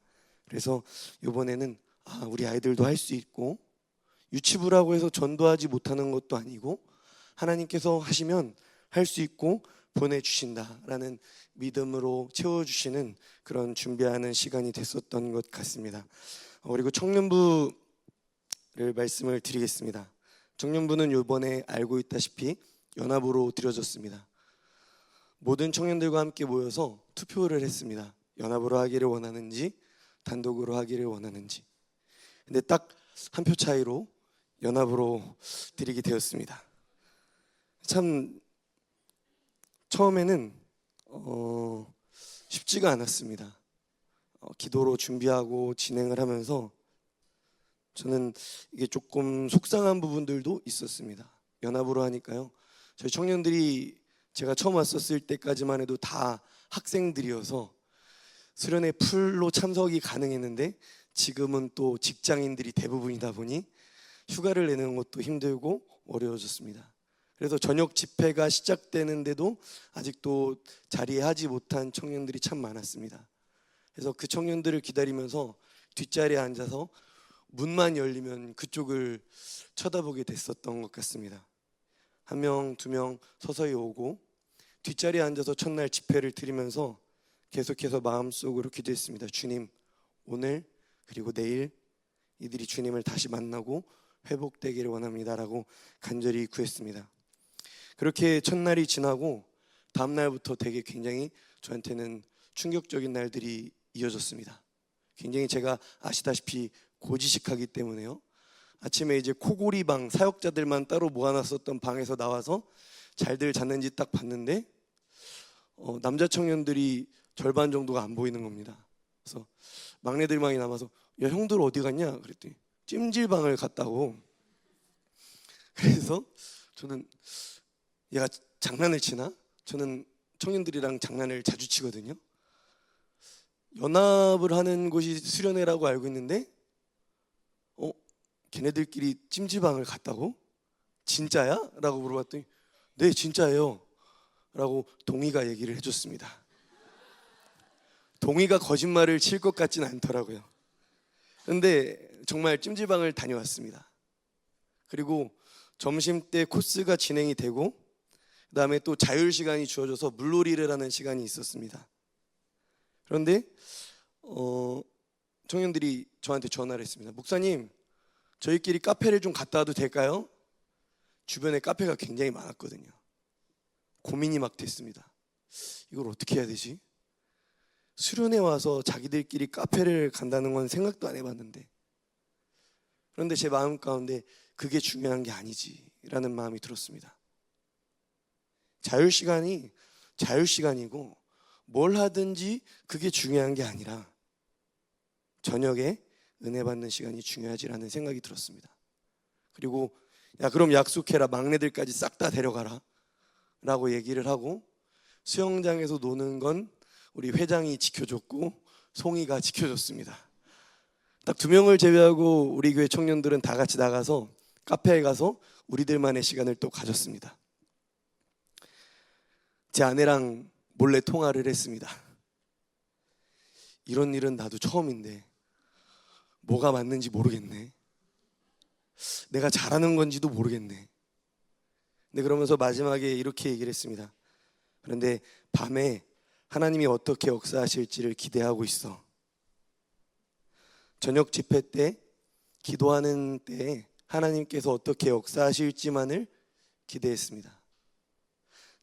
H: 그래서 이번에는 우리 아이들도 할 수 있고, 유치부라고 해서 전도하지 못하는 것도 아니고 하나님께서 하시면 할 수 있고 보내주신다라는 믿음으로 채워주시는 그런 준비하는 시간이 됐었던 것 같습니다. 그리고 청년부를 말씀을 드리겠습니다. 청년부는 이번에 알고 있다시피 연합으로 드려졌습니다. 모든 청년들과 함께 모여서 투표를 했습니다. 연합으로 하기를 원하는지 단독으로 하기를 원하는지. 근데 딱 한 표 차이로 연합으로 드리게 되었습니다. 참 처음에는 쉽지가 않았습니다. 기도로 준비하고 진행을 하면서 저는 이게 조금 속상한 부분들도 있었습니다. 연합으로 하니까요. 저희 청년들이 제가 처음 왔었을 때까지만 해도 다 학생들이어서 수련회 풀로 참석이 가능했는데 지금은 또 직장인들이 대부분이다 보니 휴가를 내는 것도 힘들고 어려워졌습니다. 그래서 저녁 집회가 시작되는데도 아직도 자리에 하지 못한 청년들이 참 많았습니다. 그래서 그 청년들을 기다리면서 뒷자리에 앉아서 문만 열리면 그쪽을 쳐다보게 됐었던 것 같습니다. 한 명, 두 명 서서히 오고 뒷자리에 앉아서 첫날 집회를 드리면서 계속해서 마음속으로 기도했습니다. 주님, 오늘 그리고 내일 이들이 주님을 다시 만나고 회복되기를 원합니다라고 간절히 구했습니다. 그렇게 첫날이 지나고 다음 날부터 되게 굉장히 저한테는 충격적인 날들이 이어졌습니다. 굉장히 제가 아시다시피 고지식하기 때문에요. 아침에 이제 코골이방 사역자들만 따로 모아놨었던 방에서 나와서 잘들 잤는지 딱 봤는데 남자 청년들이 절반 정도가 안 보이는 겁니다. 그래서 막내들만이 남아서 야 형들 어디 갔냐 그랬더니 찜질방을 갔다고. 그래서 저는 얘가 장난을 치나? 저는 청년들이랑 장난을 자주 치거든요. 연합을 하는 곳이 수련회라고 알고 있는데 걔네들끼리 찜질방을 갔다고? 진짜야? 라고 물어봤더니 네 진짜예요 라고 동희가 얘기를 해줬습니다. 동희가 거짓말을 칠 것 같진 않더라고요. 근데 정말 찜질방을 다녀왔습니다. 그리고 점심때 코스가 진행이 되고 그 다음에 또 자율시간이 주어져서 물놀이를 하는 시간이 있었습니다. 그런데 청년들이 저한테 전화를 했습니다. 목사님, 저희끼리 카페를 좀 갔다 와도 될까요? 주변에 카페가 굉장히 많았거든요. 고민이 막 됐습니다. 이걸 어떻게 해야 되지? 수련회 와서 자기들끼리 카페를 간다는 건 생각도 안 해봤는데, 그런데 제 마음 가운데 그게 중요한 게 아니지라는 마음이 들었습니다. 자율시간이 자율시간이고 뭘 하든지 그게 중요한 게 아니라 저녁에 은혜 받는 시간이 중요하지라는 생각이 들었습니다. 그리고 야 그럼 약속해라, 막내들까지 싹 다 데려가라 라고 얘기를 하고, 수영장에서 노는 건 우리 회장이 지켜줬고 송이가 지켜줬습니다. 딱 2명을 제외하고 우리 교회 청년들은 다 같이 나가서 카페에 가서 우리들만의 시간을 또 가졌습니다. 제 아내랑 몰래 통화를 했습니다. 이런 일은 나도 처음인데 뭐가 맞는지 모르겠네. 내가 잘하는 건지도 모르겠네. 근데 그러면서 마지막에 이렇게 얘기를 했습니다. 그런데 밤에 하나님이 어떻게 역사하실지를 기대하고 있어. 저녁 집회 때, 기도하는 때에 하나님께서 어떻게 역사하실지만을 기대했습니다.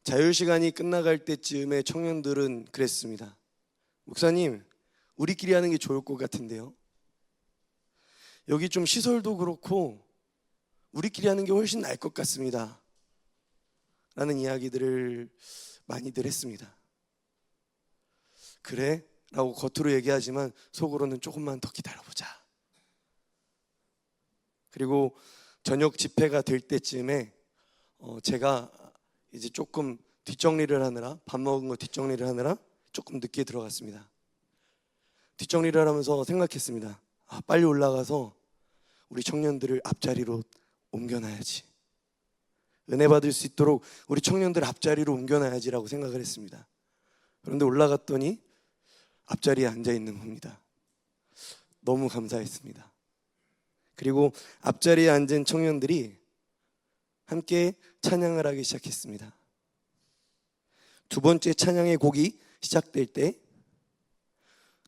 H: 자율시간이 끝나갈 때쯤에 청년들은 그랬습니다. 목사님, 우리끼리 하는 게 좋을 것 같은데요. 여기 좀 시설도 그렇고 우리끼리 하는 게 훨씬 나을 것 같습니다 라는 이야기들을 많이들 했습니다. 그래? 라고 겉으로 얘기하지만 속으로는 조금만 더 기다려보자. 그리고 저녁 집회가 될 때쯤에 제가 이제 조금 뒷정리를 하느라, 밥 먹은 거 뒷정리를 하느라 조금 늦게 들어갔습니다. 뒷정리를 하면서 생각했습니다. 빨리 올라가서 우리 청년들을 앞자리로 옮겨놔야지. 은혜 받을 수 있도록 우리 청년들 앞자리로 옮겨놔야지라고 생각을 했습니다. 그런데 올라갔더니 앞자리에 앉아 있는 겁니다. 너무 감사했습니다. 그리고 앞자리에 앉은 청년들이 함께 찬양을 하기 시작했습니다. 두 번째 찬양의 곡이 시작될 때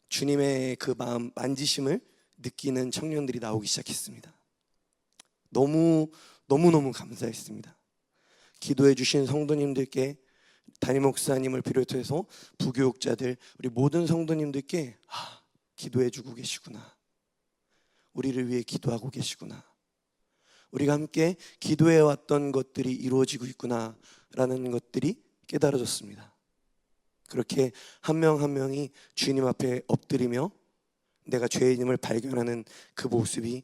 H: 주님의 그 마음 만지심을 느끼는 청년들이 나오기 시작했습니다. 너무너무 감사했습니다. 기도해 주신 성도님들께, 담임 목사님을 비롯해서 부교육자들, 우리 모든 성도님들께 기도해 주고 계시구나. 우리를 위해 기도하고 계시구나. 우리가 함께 기도해 왔던 것들이 이루어지고 있구나라는 것들이 깨달아졌습니다. 그렇게 한 명 한 명이 주님 앞에 엎드리며 내가 죄인임을 발견하는 그 모습이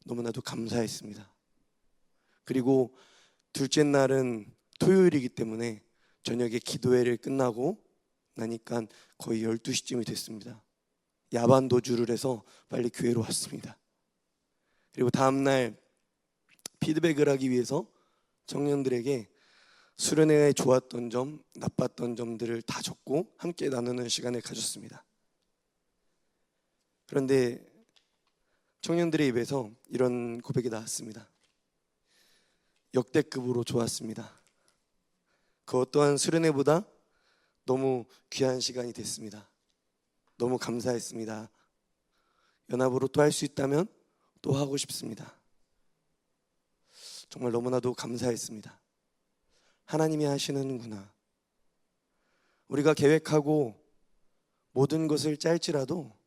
H: 너무나도 감사했습니다. 그리고 둘째 날은 토요일이기 때문에 저녁에 기도회를 끝나고 나니까 거의 12시쯤이 됐습니다. 야반 도주를 해서 빨리 교회로 왔습니다. 그리고 다음날 피드백을 하기 위해서 청년들에게 수련회에 좋았던 점, 나빴던 점들을 다 적고 함께 나누는 시간을 가졌습니다. 그런데 청년들의 입에서 이런 고백이 나왔습니다. 역대급으로 좋았습니다. 그 어떠한 수련회보다 너무 귀한 시간이 됐습니다. 너무 감사했습니다. 연합으로 또 할 수 있다면 또 하고 싶습니다. 정말 너무나도 감사했습니다. 하나님이 하시는구나. 우리가 계획하고 모든 것을 짤지라도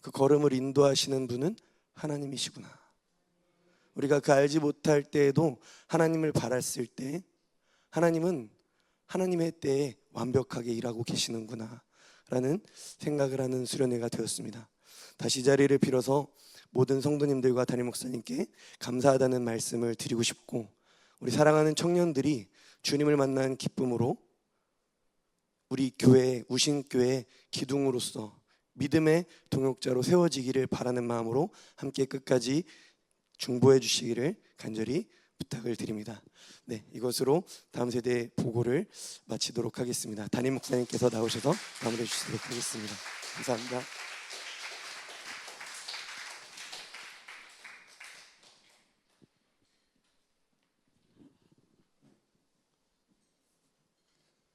H: 그 걸음을 인도하시는 분은 하나님이시구나. 우리가 그 알지 못할 때에도 하나님을 바랐을 때 하나님은 하나님의 때에 완벽하게 일하고 계시는구나 라는 생각을 하는 수련회가 되었습니다. 다시 자리를 빌어서 모든 성도님들과 담임 목사님께 감사하다는 말씀을 드리고 싶고, 우리 사랑하는 청년들이 주님을 만난 기쁨으로 우리 교회, 우신교회 기둥으로서 믿음의 동역자로 세워지기를 바라는 마음으로 함께 끝까지 중보해 주시기를 간절히 부탁을 드립니다. 네, 이것으로 다음 세대 보고를 마치도록 하겠습니다. 담임 목사님께서 나오셔서 마무리해 주시도록 하겠습니다. 감사합니다.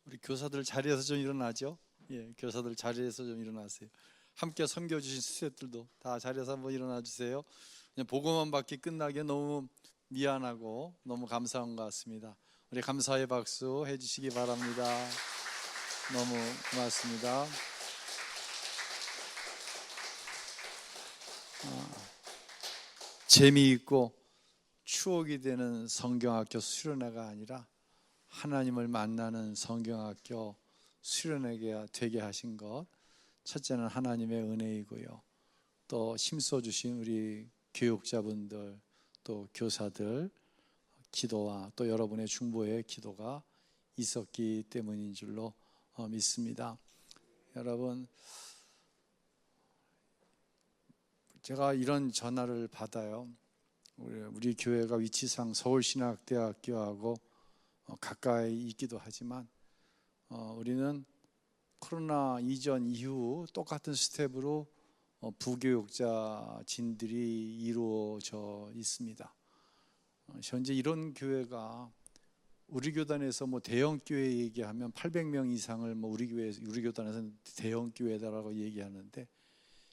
I: 우리 교사들 자리에서 좀 일어나죠. 예, 교사들 자리에서 좀 일어나세요. 함께 섬겨주신 스태프들도 다 자리에서 한번 일어나 주세요. 그냥 보고만 받기 끝나기에 너무 미안하고 너무 감사한 것 같습니다. 우리 감사의 박수 해주시기 바랍니다. 너무 고맙습니다. 재미있고 추억이 되는 성경학교 수련회가 아니라 하나님을 만나는 성경학교 수련회가 되게 하신 것, 첫째는 하나님의 은혜이고요. 또 힘써주신 우리 교육자분들, 또 교사들 기도와 또 여러분의 중보의 기도가 있었기 때문인 줄로 믿습니다. 여러분, 제가 이런 전화를 받아요. 우리 교회가 위치상 서울신학대학교하고 가까이 있기도 하지만 우리는 코로나 이전 이후 똑같은 스텝으로 부교육자 진들이 이루어져 있습니다. 현재 이런 교회가 우리 교단에서 대형 교회 얘기하면 800명 이상을 우리 교단에서는 대형 교회다라고 얘기하는데,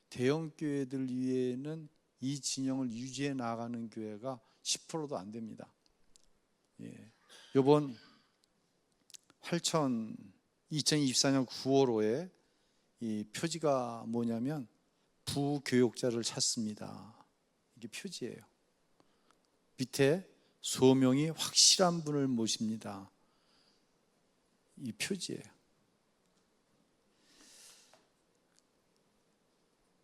I: 대형 교회들 위에는 이 진영을 유지해 나가는 교회가 10%도 안 됩니다. 예. 이번 2024년 9월호에 이 표지가 뭐냐면 부교육자를 찾습니다. 이게 표지예요. 밑에 소명이 확실한 분을 모십니다. 이 표지예요.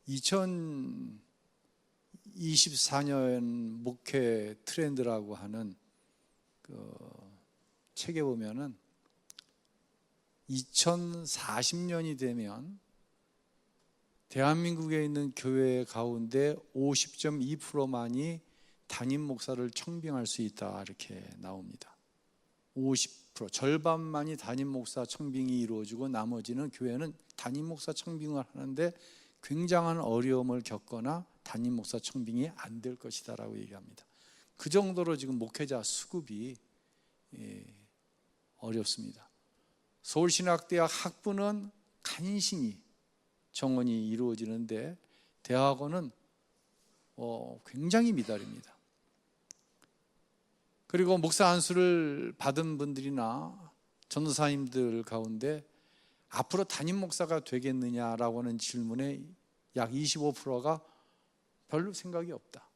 I: 2024년 목회 트렌드라고 하는 그 책에 보면은 2040년이 되면 대한민국에 있는 교회 가운데 50.2%만이 담임 목사를 청빙할 수 있다, 이렇게 나옵니다. 50%, 절반만이 담임 목사 청빙이 이루어지고 나머지는 교회는 담임 목사 청빙을 하는데 굉장한 어려움을 겪거나 담임 목사 청빙이 안 될 것이다라고 얘기합니다. 그 정도로 지금 목회자 수급이 어렵습니다. 서울신학대학 학부는 간신히 정원이 이루어지는데 대학원은 굉장히 미달입니다. 그리고 목사 안수를 받은 분들이나 전도사님들 가운데 앞으로 담임 목사가 되겠느냐라고 하는 질문에 약 25%가 별로 생각이 없다.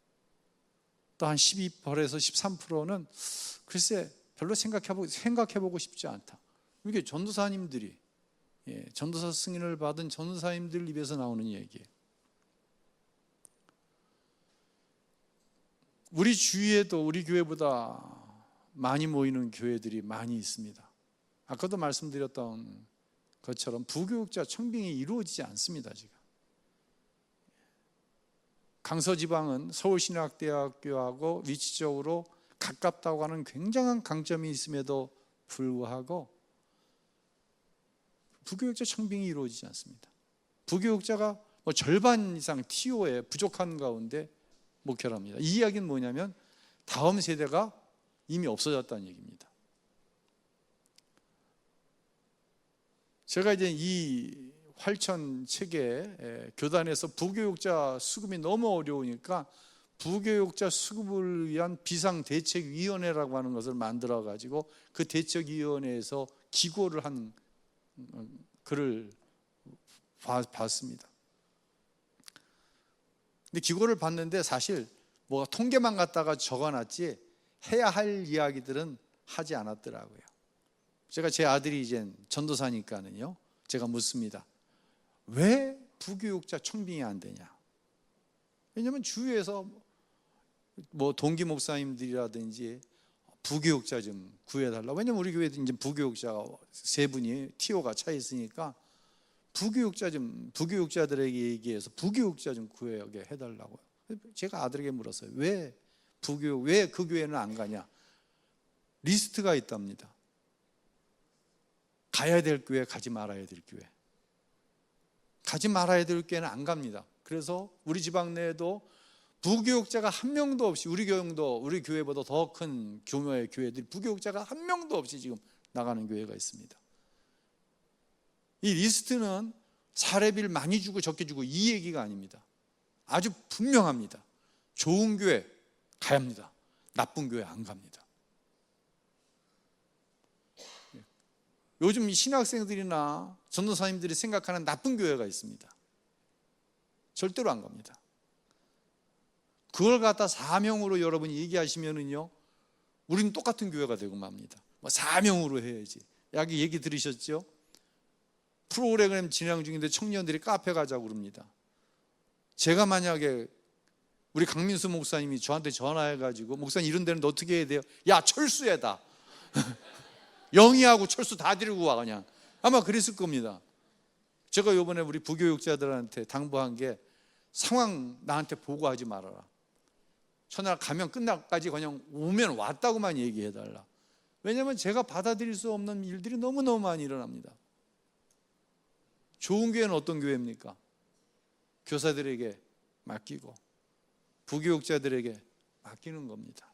I: 또 한 12%에서 13%는 글쎄 별로 생각해보고 싶지 않다. 이게 전도사님들이, 전도사 승인을 받은 전도사님들 입에서 나오는 얘기예요. 우리 주위에도 우리 교회보다 많이 모이는 교회들이 많이 있습니다. 아까도 말씀드렸던 것처럼 부교육자 청빙이 이루어지지 않습니다. 지금 강서지방은 서울신학대학교하고 위치적으로 가깝다고 하는 굉장한 강점이 있음에도 불구하고 부교육자 청빙이 이루어지지 않습니다. 부교육자가 절반 이상 TO에 부족한 가운데 목회를 합니다. 이 이야기는 뭐냐면 다음 세대가 이미 없어졌다는 얘기입니다. 제가 이제 이 활천 책에 교단에서 부교육자 수급이 너무 어려우니까 부교육자 수급을 위한 비상대책위원회라고 하는 것을 만들어 가지고 그 대책위원회에서 기고를 한 글을 봤습니다. 근데 기고를 봤는데 사실 뭐가 통계만 갖다가 적어놨지 해야 할 이야기들은 하지 않았더라고요. 제가 제 아들이 이제 전도사니까는요, 제가 묻습니다. 왜 부교육자 청빙이 안 되냐? 왜냐하면 주위에서 뭐 동기 목사님들이라든지 부교육자 좀 구해달라. 왜냐면 우리 교회도 이제 부교육자가 3분이 TO가 차 있으니까 부교육자들에게 얘기해서 부교육자 좀 구하게 해달라고요. 제가 아들에게 물었어요. 왜 그 교회는 안 가냐? 리스트가 있답니다. 가야 될 교회, 가지 말아야 될 교회. 가지 말아야 될 교회는 안 갑니다. 그래서 우리 지방 내에도 부교육자가 한 명도 없이, 우리 교회보다 더 큰 규모의 교회들이 부교육자가 한 명도 없이 지금 나가는 교회가 있습니다. 이 리스트는 사례비를 많이 주고 적게 주고 이 얘기가 아닙니다. 아주 분명합니다. 좋은 교회 가야 합니다. 나쁜 교회 안 갑니다. 요즘 신학생들이나 전도사님들이 생각하는 나쁜 교회가 있습니다. 절대로 안 갑니다. 그걸 갖다 사명으로 여러분이 얘기하시면은요, 우리는 똑같은 교회가 되고 맙니다. 사명으로 해야지. 여기 얘기 들으셨죠? 프로그램 진행 중인데 청년들이 카페 가자고 그럽니다. 제가 만약에 우리 강민수 목사님이 저한테 전화해가지고 목사님 이런 데는 어떻게 해야 돼요? 야, 철수해다. 영희하고 철수 다 데리고 와 그냥. 아마 그랬을 겁니다. 제가 이번에 우리 부교육자들한테 당부한 게 상황 나한테 보고하지 말아라. 첫날 가면 끝날까지 그냥 오면 왔다고만 얘기해달라. 왜냐하면 제가 받아들일 수 없는 일들이 너무너무 많이 일어납니다. 좋은 교회는 어떤 교회입니까? 교사들에게 맡기고 부교육자들에게 맡기는 겁니다.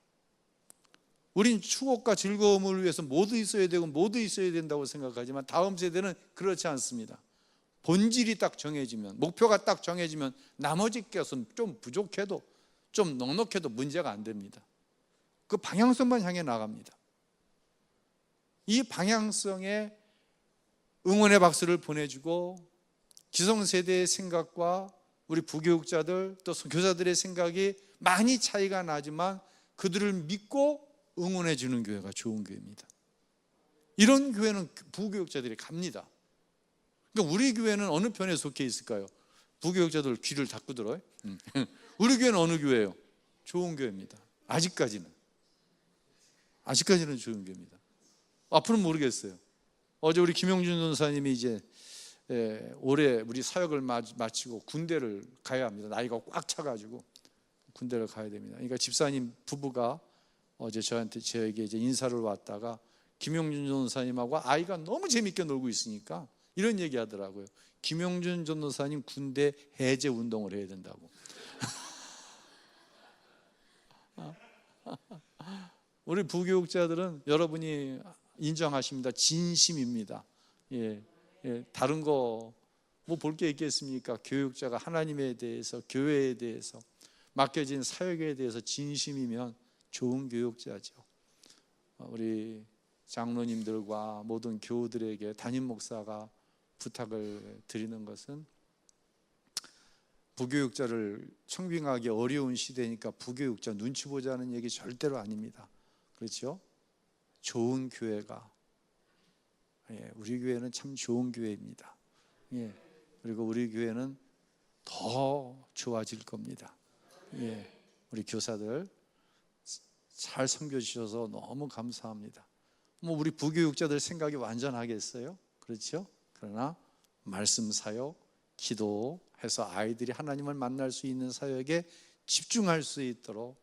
I: 우린 추억과 즐거움을 위해서 모두 있어야 되고 모두 있어야 된다고 생각하지만 다음 세대는 그렇지 않습니다. 본질이 딱 정해지면, 목표가 딱 정해지면 나머지 것은 좀 부족해도 좀 넉넉해도 문제가 안 됩니다. 그 방향성만 향해 나갑니다. 이 방향성에 응원의 박수를 보내주고 기성세대의 생각과 우리 부교육자들 또 교사들의 생각이 많이 차이가 나지만 그들을 믿고 응원해 주는 교회가 좋은 교회입니다. 이런 교회는 부교육자들이 갑니다. 그러니까 우리 교회는 어느 편에 속해 있을까요? 부교육자들 귀를 닫고 들어요. 우리 교회는 어느 교회예요? 좋은 교회입니다. 아직까지는 좋은 교회입니다. 앞으로는 모르겠어요. 어제 우리 김용준 전사님이 이제 올해 우리 사역을 마치고 군대를 가야 합니다. 나이가 꽉 차가지고 군대를 가야 됩니다. 그러니까 집사님 부부가 어제 저에게 이제 인사를 왔다가 김용준 전사님하고 아이가 너무 재밌게 놀고 있으니까 이런 얘기 하더라고요. 김용준 전도사님 군대 해제 운동을 해야 된다고. 우리 부교육자들은 여러분이 인정하십니다. 진심입니다. 다른 거 뭐 볼 게 있겠습니까? 교육자가 하나님에 대해서, 교회에 대해서, 맡겨진 사역에 대해서 진심이면 좋은 교육자죠. 우리 장로님들과 모든 교우들에게 담임 목사가 부탁을 드리는 것은, 부교육자를 청빙하기 어려운 시대니까 부교육자 눈치 보자는 얘기 절대로 아닙니다. 그렇죠? 좋은 교회가, 우리 교회는 참 좋은 교회입니다. 그리고 우리 교회는 더 좋아질 겁니다. 우리 교사들 잘 섬겨주셔서 너무 감사합니다. 뭐 우리 부교육자들 생각이 완전하겠어요? 그렇죠? 그러나 말씀 사역, 기도해서 아이들이 하나님을 만날 수 있는 사역에 집중할 수 있도록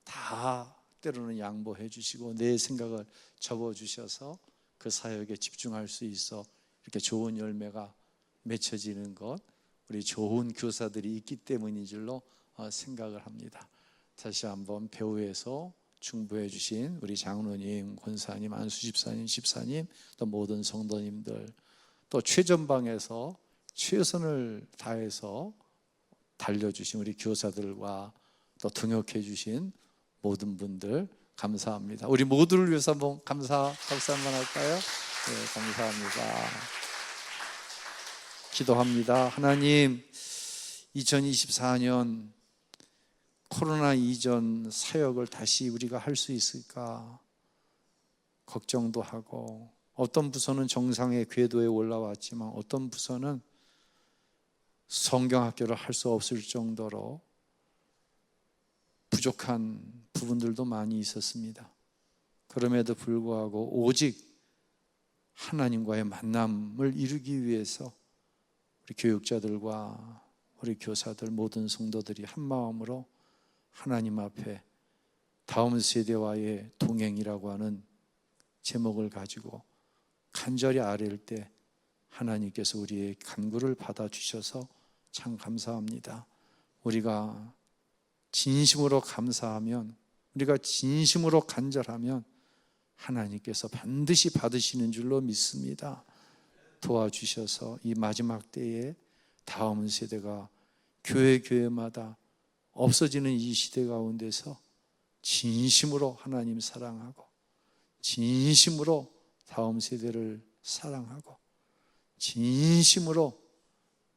I: 다 때로는 양보해 주시고 내 생각을 접어주셔서 그 사역에 집중할 수 있어 이렇게 좋은 열매가 맺혀지는 것, 우리 좋은 교사들이 있기 때문인 줄로 생각을 합니다. 다시 한번 배후에서 중보해 주신 우리 장로님, 권사님, 안수집사님, 집사님, 또 모든 성도님들, 또 최전방에서 최선을 다해서 달려주신 우리 교사들과 또 등역해 주신 모든 분들 감사합니다. 우리 모두를 위해서 한번 감사 박수 한번 할까요? 네, 감사합니다. 기도합니다. 하나님, 2024년 코로나 이전 사역을 다시 우리가 할 수 있을까 걱정도 하고, 어떤 부서는 정상의 궤도에 올라왔지만 어떤 부서는 성경학교를 할 수 없을 정도로 부족한 부분들도 많이 있었습니다. 그럼에도 불구하고 오직 하나님과의 만남을 이루기 위해서 우리 교육자들과 우리 교사들, 모든 성도들이 한 마음으로 하나님 앞에 다음 세대와의 동행이라고 하는 제목을 가지고 간절히 아뢰일 때 하나님께서 우리의 간구를 받아주셔서 참 감사합니다. 우리가 진심으로 감사하면, 우리가 진심으로 간절하면 하나님께서 반드시 받으시는 줄로 믿습니다. 도와주셔서 이 마지막 때에 다음 세대가 교회마다 없어지는 이 시대 가운데서 진심으로 하나님 사랑하고, 진심으로 다음 세대를 사랑하고, 진심으로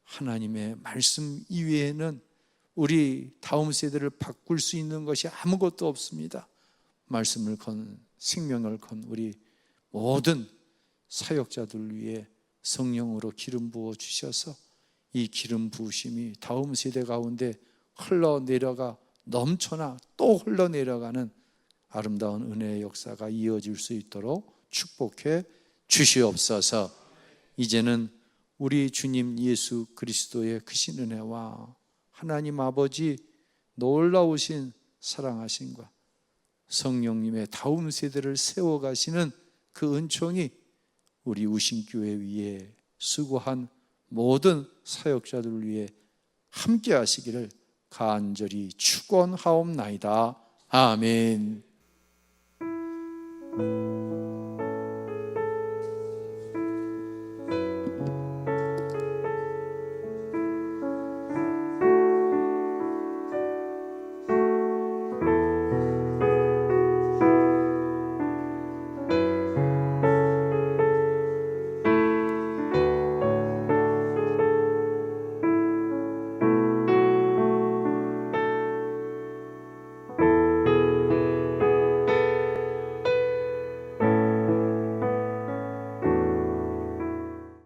I: 하나님의 말씀 이외에는 우리 다음 세대를 바꿀 수 있는 것이 아무것도 없습니다. 말씀을 건, 생명을 건 우리 모든 사역자들 위해 성령으로 기름 부어 주셔서 이 기름 부으심이 다음 세대 가운데 흘러내려가 넘쳐나 또 흘러내려가는 아름다운 은혜의 역사가 이어질 수 있도록 축복해 주시옵소서. 이제는 우리 주님 예수 그리스도의 크신 은혜와 하나님 아버지 놀라우신 사랑하심과 성령님의 다음 세대를 세워가시는 그 은총이 우리 우신교회 위에 수고한 모든 사역자들을 위해 함께 하시기를 간절히 축원하옵나이다. 아멘.